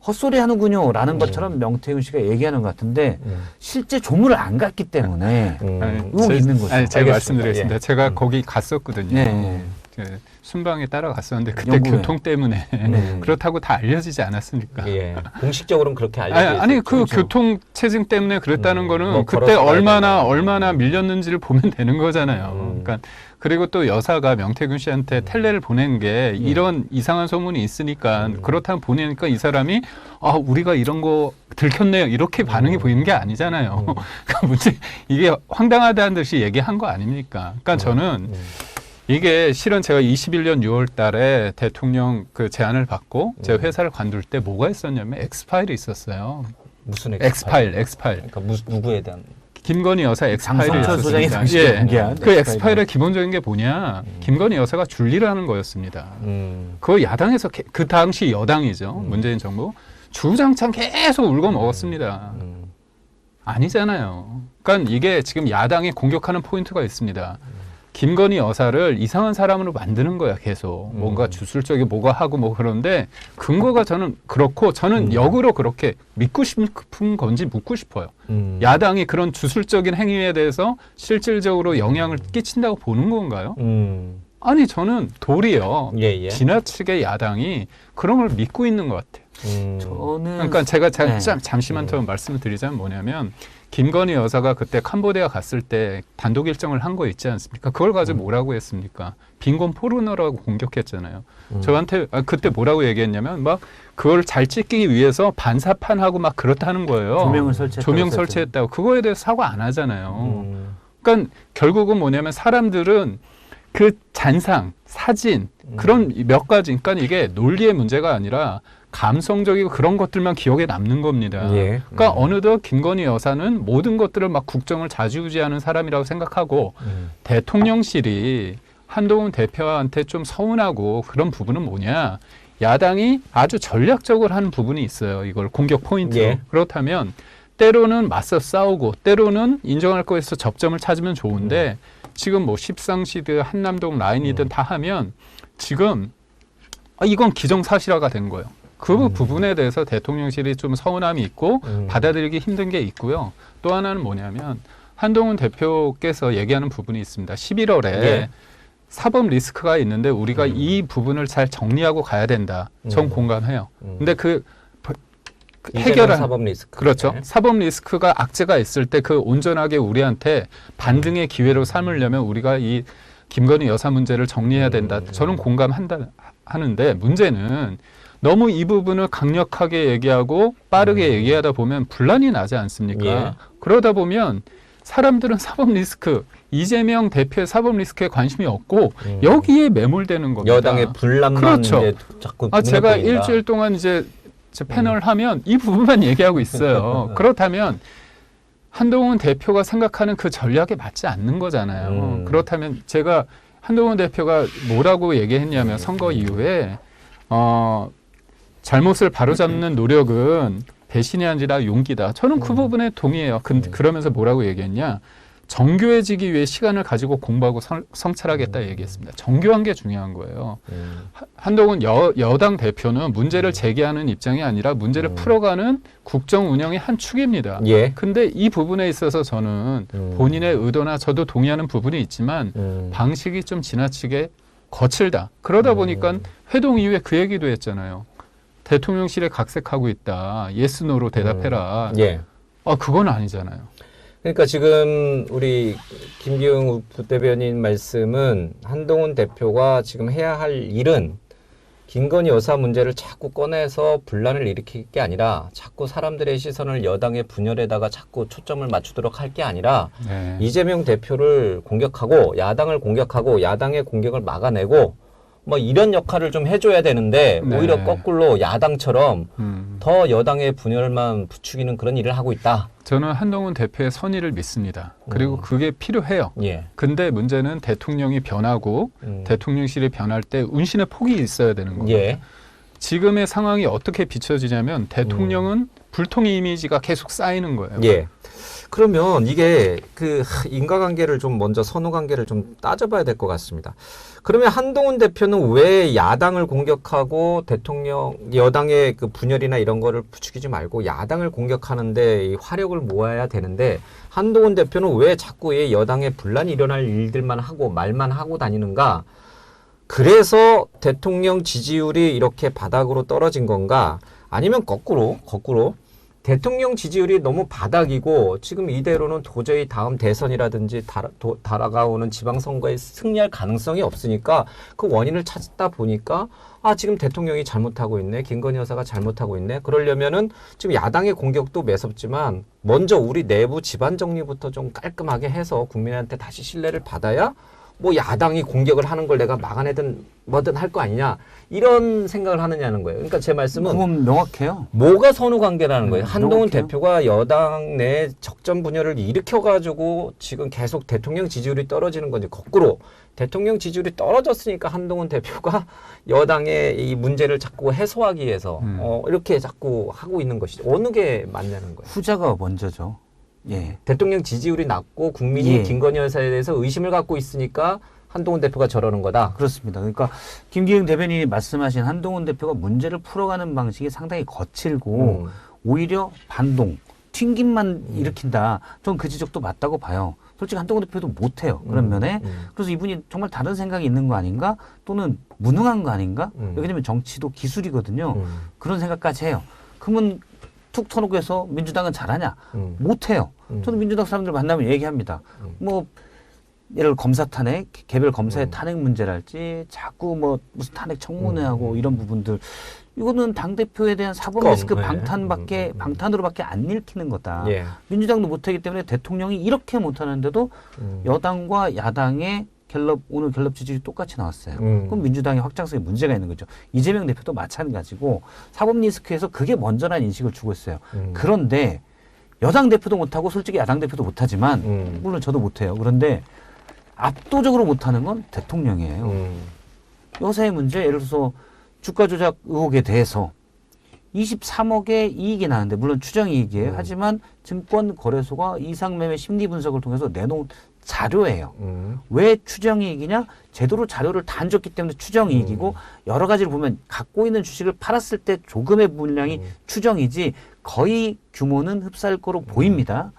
헛소리 하는군요. 라는 것처럼 명태균 씨가 얘기하는 것 같은데 실제 조문을 안 갔기 때문에 의혹이 있는 거죠. 아니, 제가 알겠습니다. 말씀드리겠습니다. 예. 제가 거기 갔었거든요. 네. 순방에 따라갔었는데 그때 영국에. 교통 때문에 그렇다고 다 알려지지 않았습니까? 예. 공식적으로는 그렇게 알려져 있었죠. 아니 그 교통 체증 때문에 그랬다는 거는 뭐 그때 걸어서 얼마나 밀렸는지를 보면 되는 거잖아요. 그러니까 그리고 또 여사가 명태균 씨한테 텔레를 보낸 게 이런 이상한 소문이 있으니까 그렇다면 보내니까 이 사람이 우리가 이런 거 들켰네요. 이렇게 반응이 보이는 게 아니잖아요. 그러니까 문제 이게 황당하다는 듯이 얘기한 거 아닙니까? 그러니까 저는 이게 실은 제가 21년 6월 달에 대통령 그 제안을 받고 제 회사를 관둘 때 뭐가 있었냐면 엑스파일이 있었어요. 무슨 엑스파일. 그러니까 누구에 대한 김건희 여사 엑스파일이 장성철 소장이 있었습니다. 당시에 공개한 그 엑스파일의 기본적인 게 뭐냐. 김건희 여사가 줄리를 하는 거였습니다. 그 야당에서 그 당시 여당이죠. 문재인 정부. 주장창 계속 울고 먹었습니다. 아니잖아요. 그러니까 이게 지금 야당이 공격하는 포인트가 있습니다. 김건희 여사를 이상한 사람으로 만드는 거야 계속. 뭔가 주술적이 뭐가 하고 뭐 그런데 근거가 저는 그렇고 저는 역으로 그렇게 믿고 싶은 건지 묻고 싶어요. 야당이 그런 주술적인 행위에 대해서 실질적으로 영향을 끼친다고 보는 건가요? 아니 저는 도리어 예. 지나치게 야당이 그런 걸 믿고 있는 것 같아요. 저는 그러니까 제가 잠시만 더 말씀을 드리자면 뭐냐면 김건희 여사가 그때 캄보디아 갔을 때 단독 일정을 한 거 있지 않습니까? 그걸 가지고 뭐라고 했습니까? 빈곤 포르노라고 공격했잖아요. 저한테 그때 뭐라고 얘기했냐면 막 그걸 잘 찍기 위해서 반사판하고 막 그렇다는 거예요. 조명 설치했다고. 그거에 대해서 사과 안 하잖아요. 그러니까 결국은 뭐냐면 사람들은 그 잔상, 사진 그런 몇 가지, 그러니까 이게 논리의 문제가 아니라 감성적이고 그런 것들만 기억에 남는 겁니다. 예. 그러니까 어느덧 김건희 여사는 모든 것들을 막 국정을 좌지우지하는 사람이라고 생각하고 대통령실이 한동훈 대표한테 좀 서운하고 그런 부분은 뭐냐. 야당이 아주 전략적으로 하는 부분이 있어요. 이걸 공격 포인트로. 예. 그렇다면 때로는 맞서 싸우고 때로는 인정할 거에서 접점을 찾으면 좋은데 지금 뭐 십상시드 한남동 라인이든 다 하면 지금 이건 기정사실화가 된 거예요. 그 부분에 대해서 대통령실이 좀 서운함이 있고 받아들이기 힘든 게 있고요. 또 하나는 뭐냐면 한동훈 대표께서 얘기하는 부분이 있습니다. 11월에 예. 사법 리스크가 있는데 우리가 이 부분을 잘 정리하고 가야 된다. 전 공감해요. 근데 그 해결한 사법 리스크. 그렇죠. 네. 사법 리스크가 악재가 있을 때 그 온전하게 우리한테 반등의 기회로 삼으려면 우리가 이 김건희 여사 문제를 정리해야 된다. 저는 공감한다 하는데 문제는 너무 이 부분을 강력하게 얘기하고 빠르게 얘기하다 보면 분란이 나지 않습니까? 예. 그러다 보면 사람들은 사법 리스크, 이재명 대표의 사법 리스크에 관심이 없고 여기에 매몰되는 겁니다. 여당의 분란만 그렇죠. 이제 자꾸 제가 눈에 보인다. 일주일 동안 이제 제 패널 하면 이 부분만 얘기하고 있어요. 그렇다면 한동훈 대표가 생각하는 그 전략에 맞지 않는 거잖아요. 그렇다면 제가 한동훈 대표가 뭐라고 얘기했냐면 선거 이후에 잘못을 바로잡는 노력은 배신이 아니라 용기다. 저는 그 부분에 동의해요. 그러면서 뭐라고 얘기했냐. 정교해지기 위해 시간을 가지고 공부하고 성찰하겠다 얘기했습니다. 정교한 게 중요한 거예요. 한동훈 여당 대표는 문제를 제기하는 입장이 아니라 문제를 풀어가는 국정 운영의 한 축입니다. 예. 근데 이 부분에 있어서 저는 본인의 의도나 저도 동의하는 부분이 있지만 방식이 좀 지나치게 거칠다. 그러다 보니까 회동 이후에 그 얘기도 했잖아요. 대통령실에 각색하고 있다. 예스, 노로 대답해라. 예. 그건 아니잖아요. 그러니까 지금 우리 김기흥 부대변인 말씀은 한동훈 대표가 지금 해야 할 일은 김건희 여사 문제를 자꾸 꺼내서 분란을 일으킬 게 아니라 자꾸 사람들의 시선을 여당의 분열에다가 자꾸 초점을 맞추도록 할 게 아니라 네. 이재명 대표를 공격하고 야당을 공격하고 야당의 공격을 막아내고 뭐 이런 역할을 좀 해줘야 되는데 네. 오히려 거꾸로 야당처럼 더 여당의 분열만 부추기는 그런 일을 하고 있다. 저는 한동훈 대표의 선의를 믿습니다. 그리고 그게 필요해요. 예. 근데 문제는 대통령이 변하고 대통령실이 변할 때 운신의 폭이 있어야 되는 겁니다. 예. 지금의 상황이 어떻게 비춰지냐면 대통령은 불통의 이미지가 계속 쌓이는 거예요. 예. 그러면 이게 그 인과관계를 좀 먼저 선후관계를 좀 따져봐야 될 것 같습니다. 그러면 한동훈 대표는 왜 야당을 공격하고 여당의 그 분열이나 이런 거를 부추기지 말고 야당을 공격하는데 이 화력을 모아야 되는데 한동훈 대표는 왜 자꾸 이 여당의 분란이 일어날 일들만 하고 말만 하고 다니는가? 그래서 대통령 지지율이 이렇게 바닥으로 떨어진 건가? 아니면 거꾸로 대통령 지지율이 너무 바닥이고 지금 이대로는 도저히 다음 대선이라든지 다가오는 지방선거에 승리할 가능성이 없으니까 그 원인을 찾다 보니까 지금 대통령이 잘못하고 있네. 김건희 여사가 잘못하고 있네. 그러려면은 지금 야당의 공격도 매섭지만 먼저 우리 내부 집안 정리부터 좀 깔끔하게 해서 국민한테 다시 신뢰를 받아야 뭐 야당이 공격을 하는 걸 내가 막아내든 뭐든 할 거 아니냐 이런 생각을 하느냐는 거예요. 그러니까 제 말씀은 그건 명확해요. 뭐가 선후관계라는 거예요. 한동훈 명확해요. 대표가 여당 내 적전 분열을 일으켜가지고 지금 계속 대통령 지지율이 떨어지는 건지 거꾸로 대통령 지지율이 떨어졌으니까 한동훈 대표가 여당의 이 문제를 자꾸 해소하기 위해서 이렇게 자꾸 하고 있는 것이죠. 어느 게 맞냐는 거예요. 후자가 먼저죠. 예. 대통령 지지율이 낮고 국민이 예. 김건희 여사에 대해서 의심을 갖고 있으니까 한동훈 대표가 저러는 거다. 그렇습니다. 그러니까 김기흥 대변인이 말씀하신 한동훈 대표가 문제를 풀어가는 방식이 상당히 거칠고 오히려 반동, 튕김만 일으킨다. 전 그 지적도 맞다고 봐요. 솔직히 한동훈 대표도 못해요. 그런 면에. 그래서 이분이 정말 다른 생각이 있는 거 아닌가? 또는 무능한 거 아닌가? 왜냐면 정치도 기술이거든요. 그런 생각까지 해요. 그러면 툭 터놓고 해서 민주당은 잘하냐? 못해요. 저는 민주당 사람들 만나면 얘기합니다. 뭐 예를 들어 검사 탄핵, 개별 검사의 탄핵 문제랄지 자꾸 뭐 무슨 탄핵 청문회하고 이런 부분들 이거는 당대표에 대한 사법 리스크 방탄으로밖에 안 읽히는 거다. 예. 민주당도 못하기 때문에 대통령이 이렇게 못하는데도 여당과 야당의 오늘 갤럽 지지율이 똑같이 나왔어요. 그럼 민주당의 확장성에 문제가 있는 거죠. 이재명 대표도 마찬가지고 사법 리스크에서 그게 먼저라는 인식을 주고 있어요. 그런데 여당 대표도 못하고 솔직히 야당 대표도 못하지만 물론 저도 못해요. 그런데 압도적으로 못하는 건 대통령이에요. 여사의 문제, 예를 들어서 주가 조작 의혹에 대해서 23억의 이익이 나는데 물론 추정이익이에요. 하지만 증권거래소가 이상매매 심리 분석을 통해서 내놓은 자료예요. 왜 추정이익이냐? 제대로 자료를 다 안 줬기 때문에 추정이익이고 여러 가지를 보면 갖고 있는 주식을 팔았을 때 조금의 분량이 추정이지 거의 규모는 흡사할 거로 보입니다.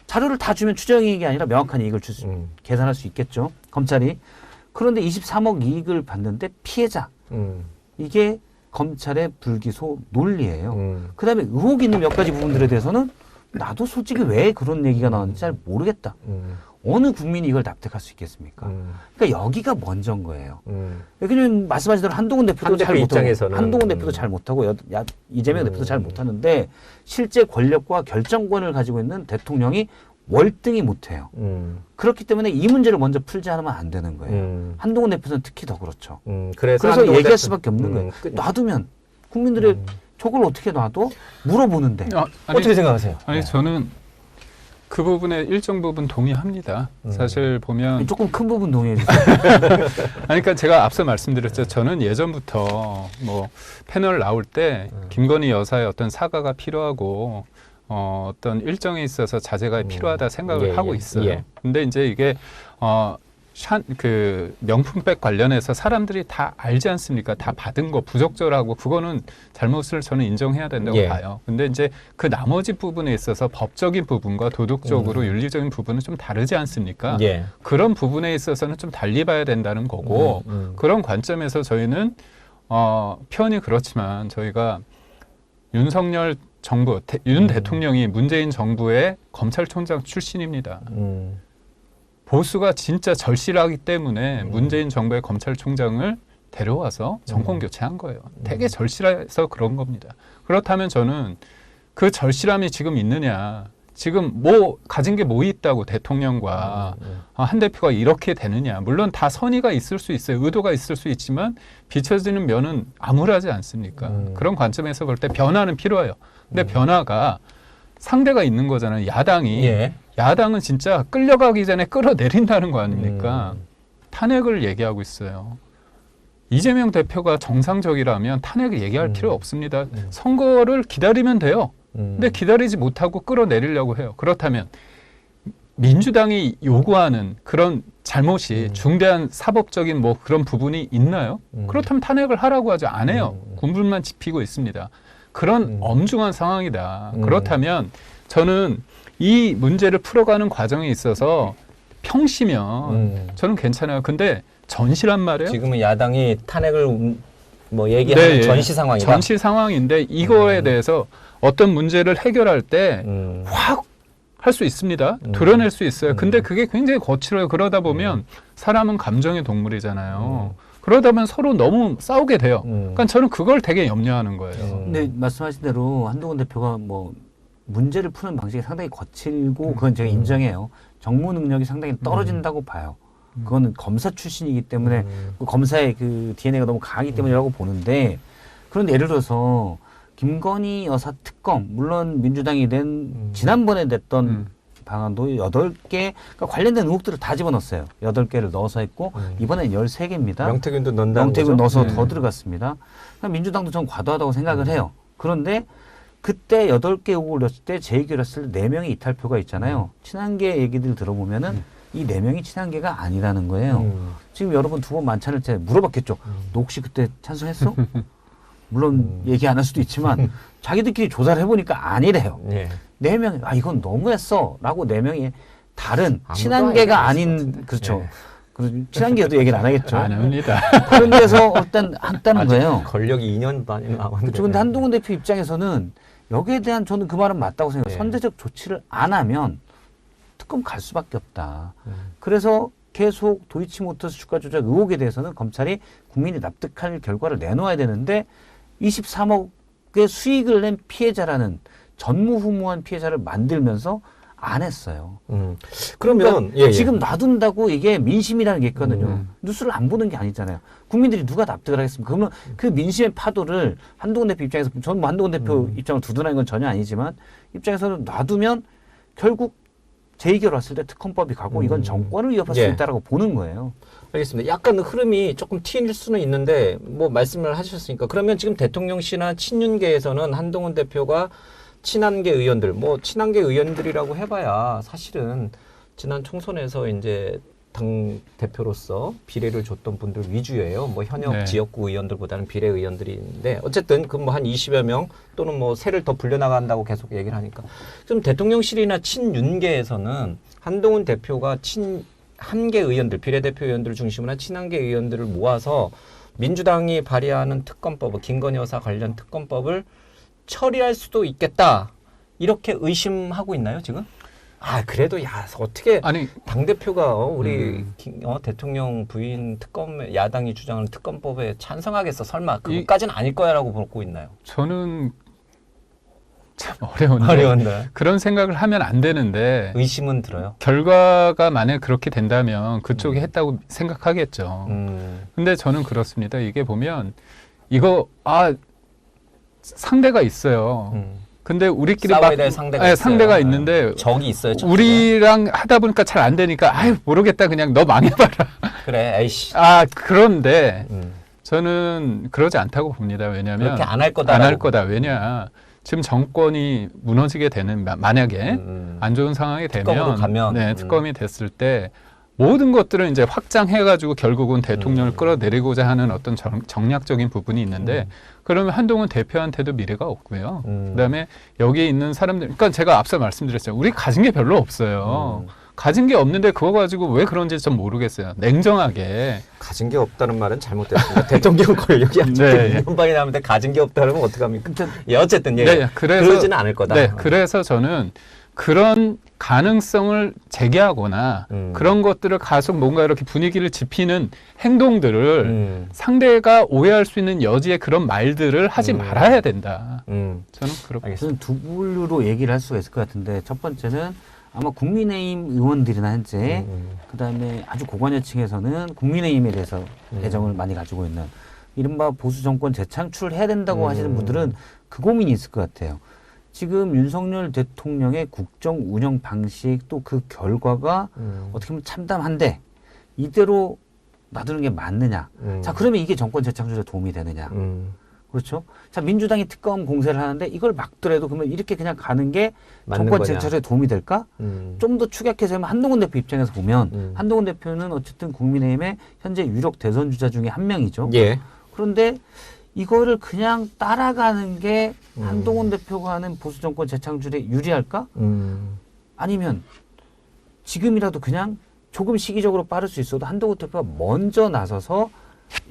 자료를 다 주면 추정이익이 아니라 명확한 이익을 계산할 수 있겠죠. 검찰이. 그런데 23억 이익을 받는데 피해자. 이게 검찰의 불기소 논리예요. 그다음에 의혹 있는 몇 가지 부분들에 대해서는 나도 솔직히 왜 그런 얘기가 나왔는지 잘 모르겠다. 어느 국민이 이걸 납득할 수 있겠습니까? 그러니까 여기가 먼저인 거예요. 왜냐면 말씀하신 대로 한동훈 대표도 잘 못하고 한동훈 대표도 잘 못하고 이재명 대표도 잘 못하는데 실제 권력과 결정권을 가지고 있는 대통령이 월등히 못해요. 그렇기 때문에 이 문제를 먼저 풀지 않으면 안 되는 거예요. 한동훈 대표는 특히 더 그렇죠. 그래서 얘기할 수밖에 없는 거예요. 놔두면 국민들의 저걸 어떻게 놔둬? 물어보는데 어떻게 생각하세요? 아니 저는 그 부분에 일정 부분 동의합니다. 사실 보면 조금 큰 부분 동의해 주세요. 아니, 그러니까 제가 앞서 말씀드렸죠. 저는 예전부터 뭐 패널 나올 때 김건희 여사의 어떤 사과가 필요하고 어떤 일정에 있어서 자제가 필요하다 생각을 하고 있어요. 근데 이제 이게 그 명품백 관련해서 사람들이 다 알지 않습니까? 다 받은 거 부적절하고 그거는 잘못을 저는 인정해야 된다고 봐요. 근데 이제 그 나머지 부분에 있어서 법적인 부분과 도덕적으로 윤리적인 부분은 좀 다르지 않습니까? 그런 부분에 있어서는 좀 달리 봐야 된다는 거고 그런 관점에서 저희는 표현이 그렇지만 저희가 윤석열 정부, 윤 대통령이 문재인 정부의 검찰총장 출신입니다. 보수가 진짜 절실하기 때문에 문재인 정부의 검찰총장을 데려와서 정권 교체한 거예요. 되게 절실해서 그런 겁니다. 그렇다면 저는 그 절실함이 지금 있느냐. 지금 뭐 가진 게 뭐 있다고 대통령과 한 대표가 이렇게 되느냐. 물론 다 선의가 있을 수 있어요. 의도가 있을 수 있지만 비춰지는 면은 암울하지 않습니까? 그런 관점에서 볼 때 변화는 필요해요. 근데 변화가 상대가 있는 거잖아요. 야당이. 야당은 진짜 끌려가기 전에 끌어내린다는 거 아닙니까? 탄핵을 얘기하고 있어요. 이재명 대표가 정상적이라면 탄핵을 얘기할 필요 없습니다. 선거를 기다리면 돼요. 근데 기다리지 못하고 끌어내리려고 해요. 그렇다면 민주당이 요구하는 그런 잘못이 중대한 사법적인 뭐 그런 부분이 있나요? 그렇다면 탄핵을 하라고 하죠. 안 해요. 군불만 지피고 있습니다. 그런 엄중한 상황이다. 그렇다면 저는 이 문제를 풀어가는 과정에 있어서 평시면 저는 괜찮아요. 근데 전시란 말이에요. 지금은 야당이 탄핵을 뭐 얘기하는 전시 상황이다. 전시 상황인데 이거에 대해서 어떤 문제를 해결할 때 확 할 수 있습니다. 드러낼 수 있어요. 근데 그게 굉장히 거칠어요. 그러다 보면 사람은 감정의 동물이잖아요. 그러다 보면 서로 너무 싸우게 돼요. 그러니까 저는 그걸 되게 염려하는 거예요. 근데 말씀하신 대로 한동훈 대표가 뭐 문제를 푸는 방식이 상당히 거칠고 그건 제가 인정해요. 정무 능력이 상당히 떨어진다고 봐요. 그거는 검사 출신이기 때문에 그 검사의 그 DNA가 너무 강하기 때문이라고 보는데 그런데 예를 들어서 김건희 여사 특검 물론 민주당이 지난번에 냈던 방안도 8개 그러니까 관련된 의혹들을 다 집어넣었어요. 8개를 넣어서 했고 이번엔 13개입니다. 명태균도 넣는다는 명태균 넣어서 더 들어갔습니다. 민주당도 전 과도하다고 생각을 해요. 그런데 그때 8개 의혹을 넣었을 때 제기했을 때 4명의 이탈표가 있잖아요. 친한계 얘기들 들어보면은 이 4명이 친한계가 아니라는 거예요. 지금 여러분 2번 만찬을 때 물어봤겠죠. 너 혹시 그때 찬성했어? 물론 얘기 안 할 수도 있지만 자기들끼리 조사를 해보니까 아니래요. 4명이 이건 너무했어 라고 4명이 다른 친한계가 아닌 그렇죠. 친한계도 얘기를 안 하겠죠. 안 합니다. 다른 데서 일단 했다는 거예요. 권력이 2년 반이 남았는데. 그렇죠. 근데 한동훈 대표 입장에서는 여기에 대한 저는 그 말은 맞다고 생각해요. 선제적 조치를 안 하면 특검 갈 수밖에 없다. 그래서 계속 도이치모터스 주가 조작 의혹에 대해서는 검찰이 국민이 납득할 결과를 내놓아야 되는데 23억의 수익을 낸 피해자라는 전무후무한 피해자를 만들면서 안 했어요. 그러면 그러니까 지금 놔둔다고 이게 민심이라는 게 있거든요. 뉴스를 안 보는 게 아니잖아요. 국민들이 누가 납득을 하겠습니까? 그러면 그 민심의 파도를 한동훈 대표 입장에서 저는 뭐 한동훈 대표 입장을 두둔하는 건 전혀 아니지만 입장에서는 놔두면 결국 재의결 왔을 때 특검법이 가고 이건 정권을 위협할 수 있다라고 보는 거예요. 알겠습니다. 약간 흐름이 조금 튀일 수는 있는데 뭐 말씀을 하셨으니까 그러면 지금 대통령실이나 친윤계에서는 한동훈 대표가 친한계 의원들, 뭐 친한계 의원들이라고 해봐야 사실은 지난 총선에서 이제 당 대표로서 비례를 줬던 분들 위주예요. 뭐 현역 지역구 의원들보다는 비례 의원들인데 어쨌든 그 뭐 한 20여 명 또는 뭐 세를 더 불려나간다고 계속 얘기를 하니까 좀 대통령실이나 친윤계에서는 한동훈 대표가 한계 의원들, 비례대표 의원들 중심으로 한 친한계 의원들을 모아서 민주당이 발의하는 특검법, 김건희 여사 관련 특검법을 처리할 수도 있겠다. 이렇게 의심하고 있나요, 지금? 아, 그래도 야, 어떻게 아니 당대표가 우리 대통령 부인 특검 야당이 주장하는 특검법에 찬성하겠어. 설마 그것까지는 아닐 거야라고 보고 있나요? 저는 참 어려운데 그런 생각을 하면 안 되는데 의심은 들어요. 결과가 만약 그렇게 된다면 그쪽이 했다고 생각하겠죠. 근데 저는 그렇습니다. 이게 보면 이거 상대가 있어요. 근데 우리끼리 싸워야 될 상대가 있어요. 상대가 있는데 적이 있어요. 저쪽에. 우리랑 하다 보니까 잘 안 되니까 아유 모르겠다 그냥 너 망해봐라. 그래, 에이씨. 그런데 저는 그러지 않다고 봅니다. 왜냐하면 그렇게 안 할 거다. 안 할 거다. 왜냐 지금 정권이 무너지게 되는 만약에 안 좋은 상황이 되면 특검으로 가면 특검이 됐을 때 모든 것들을 이제 확장해가지고 결국은 대통령을 끌어내리고자 하는 어떤 정략적인 부분이 있는데 그러면 한동훈 대표한테도 미래가 없고요. 그다음에 여기에 있는 사람들, 그러니까 제가 앞서 말씀드렸잖아요. 우리 가진 게 별로 없어요. 가진 게 없는데 그거 가지고 왜 그런지 좀 모르겠어요. 냉정하게. 가진 게 없다는 말은 잘못됐습니다. 대통령 권력이 아직도 2년반이 남은데 가진 게 없다면 어떡합니까? 어쨌든 그러지는 않을 거다. 그래서 저는 그런 가능성을 제기하거나 그런 것들을 계속 뭔가 이렇게 분위기를 지피는 행동들을 상대가 오해할 수 있는 여지의 그런 말들을 하지 말아야 된다. 저는 그렇게. 저는 두 분류로 얘기를 할 수가 있을 것 같은데 첫 번째는 아마 국민의힘 의원들이나 현재 그다음에 아주 고관여층에서는 국민의힘에 대해서 애정을 많이 가지고 있는 이른바 보수 정권 재창출해야 된다고 하시는 분들은 그 고민이 있을 것 같아요. 지금 윤석열 대통령의 국정 운영 방식 또 그 결과가 어떻게 보면 참담한데 이대로 놔두는 게 맞느냐. 자, 그러면 이게 정권 재창출에 도움이 되느냐. 그렇죠? 자, 민주당이 특검 공세를 하는데 이걸 막더라도 그러면 이렇게 그냥 가는 게 정권 재창출에 도움이 될까? 좀 더 축약해서 하면 한동훈 대표 입장에서 보면 한동훈 대표는 어쨌든 국민의힘의 현재 유력 대선 주자 중에 한 명이죠. 그런데 이거를 그냥 따라가는 게 한동훈 대표가 하는 보수 정권 재창출에 유리할까? 아니면 지금이라도 그냥 조금 시기적으로 빠를 수 있어도 한동훈 대표가 먼저 나서서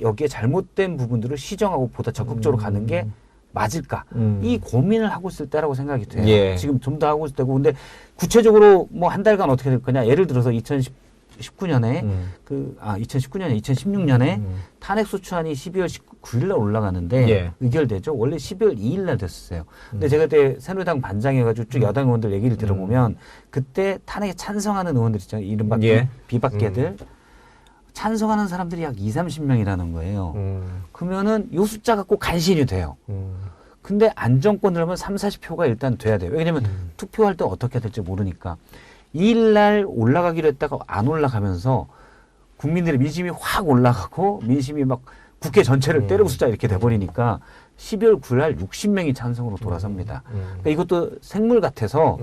여기에 잘못된 부분들을 시정하고 보다 적극적으로 가는 게 맞을까? 이 고민을 하고 있을 때라고 생각이 돼요. 지금 좀 더 하고 있을 때고 근데 구체적으로 뭐 한 달간 어떻게 될 거냐? 예를 들어서 2019년에 2016년에 탄핵 소추안이 12월 19일 날 올라가는데 의결되죠. 원래 12월 2일 날 됐었어요. 근데 제가 그때 새누리당 반장해가지고 쭉 여당 의원들 얘기를 들어보면 그때 탄핵에 찬성하는 의원들 있잖아요. 이른바 비박계들. 찬성하는 사람들이 약 20-30명이라는 거예요. 그러면은 요 숫자가 꼭 간신히 돼요. 근데 안정권을 하면 30-40표가 일단 돼야 돼요. 왜냐면 투표할 때 어떻게 될지 모르니까. 2일 날 올라가기로 했다가 안 올라가면서 국민들의 민심이 확 올라가고 민심이 막 국회 전체를 때려부수자 이렇게 돼버리니까 12월 9일 날 60명이 찬성으로 돌아섭니다. 그러니까 이것도 생물 같아서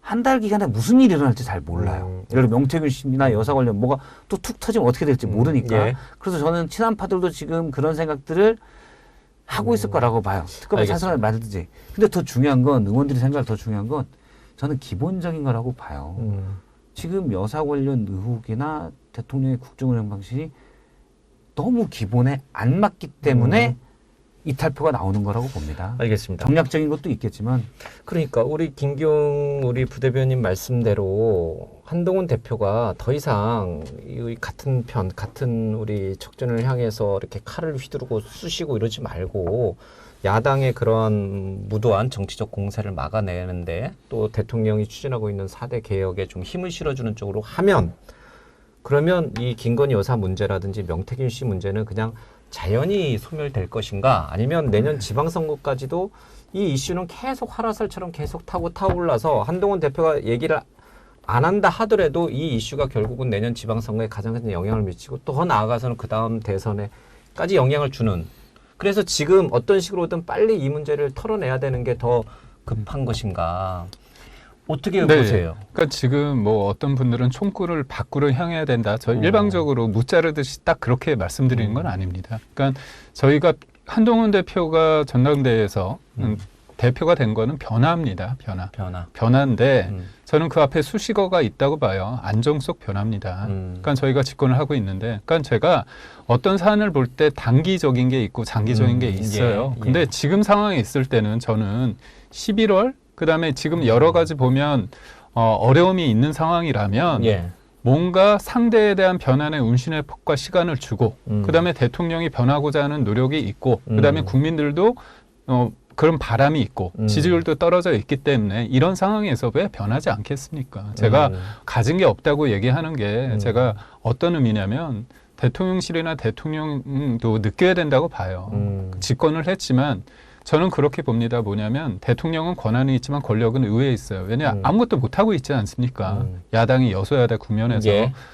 한 달 기간에 무슨 일이 일어날지 잘 몰라요. 예를 들어 명태균 씨나 여사 관련 뭐가 또 툭 터지면 어떻게 될지 모르니까. 그래서 저는 친한파들도 지금 그런 생각들을 하고 있을 거라고 봐요. 특검에 찬성을 말든지. 근데 더 중요한 건 의원들이 생각할 더 중요한 건 저는 기본적인 거라고 봐요. 지금 여사 관련 의혹이나 대통령의 국정운영 방식이 너무 기본에 안 맞기 때문에 이탈표가 나오는 거라고 봅니다. 알겠습니다. 정략적인 것도 있겠지만. 그러니까 우리 김기용 우리 부대변인 말씀대로 한동훈 대표가 더 이상 이 같은 우리 적전을 향해서 이렇게 칼을 휘두르고 쑤시고 이러지 말고 야당의 그런 무도한 정치적 공세를 막아내는데 또 대통령이 추진하고 있는 4대 개혁에 좀 힘을 실어주는 쪽으로 하면 그러면 이 김건희 여사 문제라든지 명태균 씨 문제는 그냥 자연히 소멸될 것인가 아니면 내년 지방선거까지도 이 이슈는 계속 화라살처럼 계속 타올라서 한동훈 대표가 얘기를 안 한다 하더라도 이 이슈가 결국은 내년 지방선거에 가장 큰 영향을 미치고 또 더 나아가서는 그 다음 대선에까지 영향을 주는 그래서 지금 어떤 식으로든 빨리 이 문제를 털어내야 되는 게 더 급한 것인가 어떻게 보세요? 그러니까 지금 뭐 어떤 분들은 총구를 밖으로 향해야 된다. 저 일방적으로 무자르듯이 딱 그렇게 말씀드리는 건 아닙니다. 그러니까 저희가 한동훈 대표가 전당대회에서 대표가 된 거는 변화입니다. 변화인데 저는 그 앞에 수식어가 있다고 봐요. 안정적 변화입니다. 그러니까 저희가 집권을 하고 있는데 그러니까 제가 어떤 사안을 볼 때 단기적인 게 있고 장기적인 게 있어요. 근데 지금 상황에 있을 때는 저는 11월 그다음에 지금 여러 가지 보면 어려움이 있는 상황이라면 뭔가 상대에 대한 변환의 운신의 폭과 시간을 주고 그다음에 대통령이 변하고자 하는 노력이 있고 그다음에 국민들도 그런 바람이 있고 지지율도 떨어져 있기 때문에 이런 상황에서 왜 변하지 않겠습니까? 제가 가진 게 없다고 얘기하는 게 제가 어떤 의미냐면 대통령실이나 대통령도 느껴야 된다고 봐요. 집권을 했지만 저는 그렇게 봅니다. 뭐냐면 대통령은 권한이 있지만 권력은 의회에 있어요. 왜냐 아무것도 못하고 있지 않습니까? 야당이 여소야대 국면에서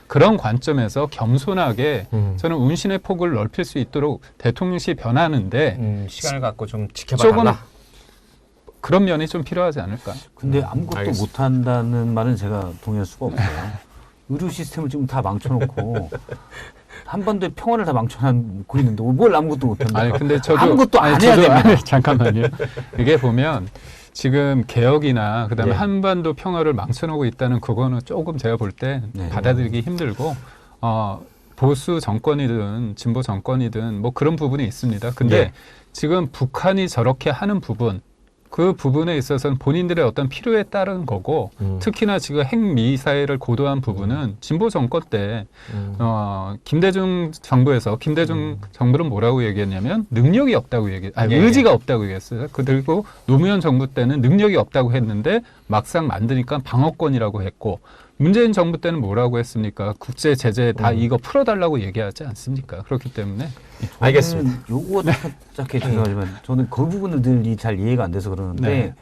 그런 관점에서 겸손하게 저는 운신의 폭을 넓힐 수 있도록 대통령실이 변하는데 시간을 갖고 좀 지켜봐달라. 그런 면이 좀 필요하지 않을까? 근데 아무것도 못한다는 말은 제가 동의할 수가 없어요. 의료 시스템을 지금 다 망쳐놓고 한반도의 평화를 다 망쳐놓고 있는데 뭘 아무것도 못한다. 아니 근데 저도 아무것도 안 해야 됩니다. 잠깐만요. 이게 보면 지금 개혁이나 그다음에 한반도 평화를 망쳐놓고 있다는 그거는 조금 제가 볼 때 받아들이기 힘들고 보수 정권이든 진보 정권이든 뭐 그런 부분이 있습니다. 근데 지금 북한이 저렇게 하는 부분 그 부분에 있어서는 본인들의 어떤 필요에 따른 거고 특히나 지금 핵미사일을 고도한 부분은 진보 정권 때 김대중 정부에서 김대중 정부는 뭐라고 얘기했냐면 능력이 없다고 의지가 없다고 얘기했어요. 그리고 노무현 정부 때는 능력이 없다고 했는데 막상 만드니까 방어권이라고 했고 문재인 정부 때는 뭐라고 했습니까? 국제 제재 다 이거 풀어달라고 얘기하지 않습니까? 그렇기 때문에 알겠습니다. 요거 딱히 죄송하지만 저는 그 부분들이 잘 이해가 안 돼서 그러는데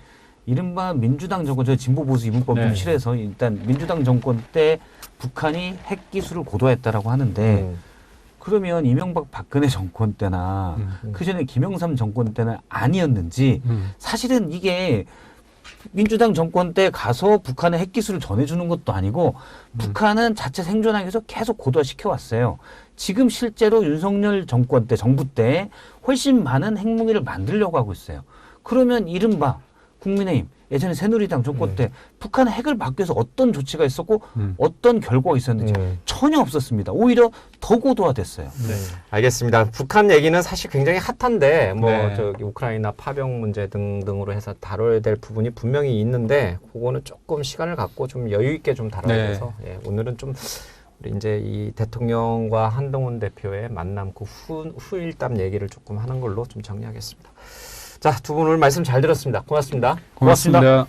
이른바 민주당 정권, 저 진보 보수 이분법 좀 싫어해서 일단 민주당 정권 때 북한이 핵 기술을 고도화했다라고 하는데 그러면 이명박 박근혜 정권 때나 그 전에 김영삼 정권 때는 아니었는지 사실은 이게 민주당 정권 때 가서 북한의 핵기술을 전해주는 것도 아니고 북한은 자체 생존하기 위해서 계속 고도화시켜 왔어요. 지금 실제로 윤석열 정권 때 정부 때 훨씬 많은 핵무기를 만들려고 하고 있어요. 그러면 이른바 국민의힘 예전에 새누리당 정권 때 북한의 핵을 막기 위해서 어떤 조치가 있었고 어떤 결과가 있었는지 전혀 없었습니다. 오히려 더 고도화됐어요. 알겠습니다. 북한 얘기는 사실 굉장히 핫한데 저기 우크라이나 파병 문제 등등으로 해서 다뤄야 될 부분이 분명히 있는데 그거는 조금 시간을 갖고 좀 여유 있게 좀 다뤄야 돼서 오늘은 좀 우리 이제 이 대통령과 한동훈 대표의 만남 그 후일담 얘기를 조금 하는 걸로 좀 정리하겠습니다. 자, 두 분 오늘 말씀 잘 들었습니다. 고맙습니다. 고맙습니다.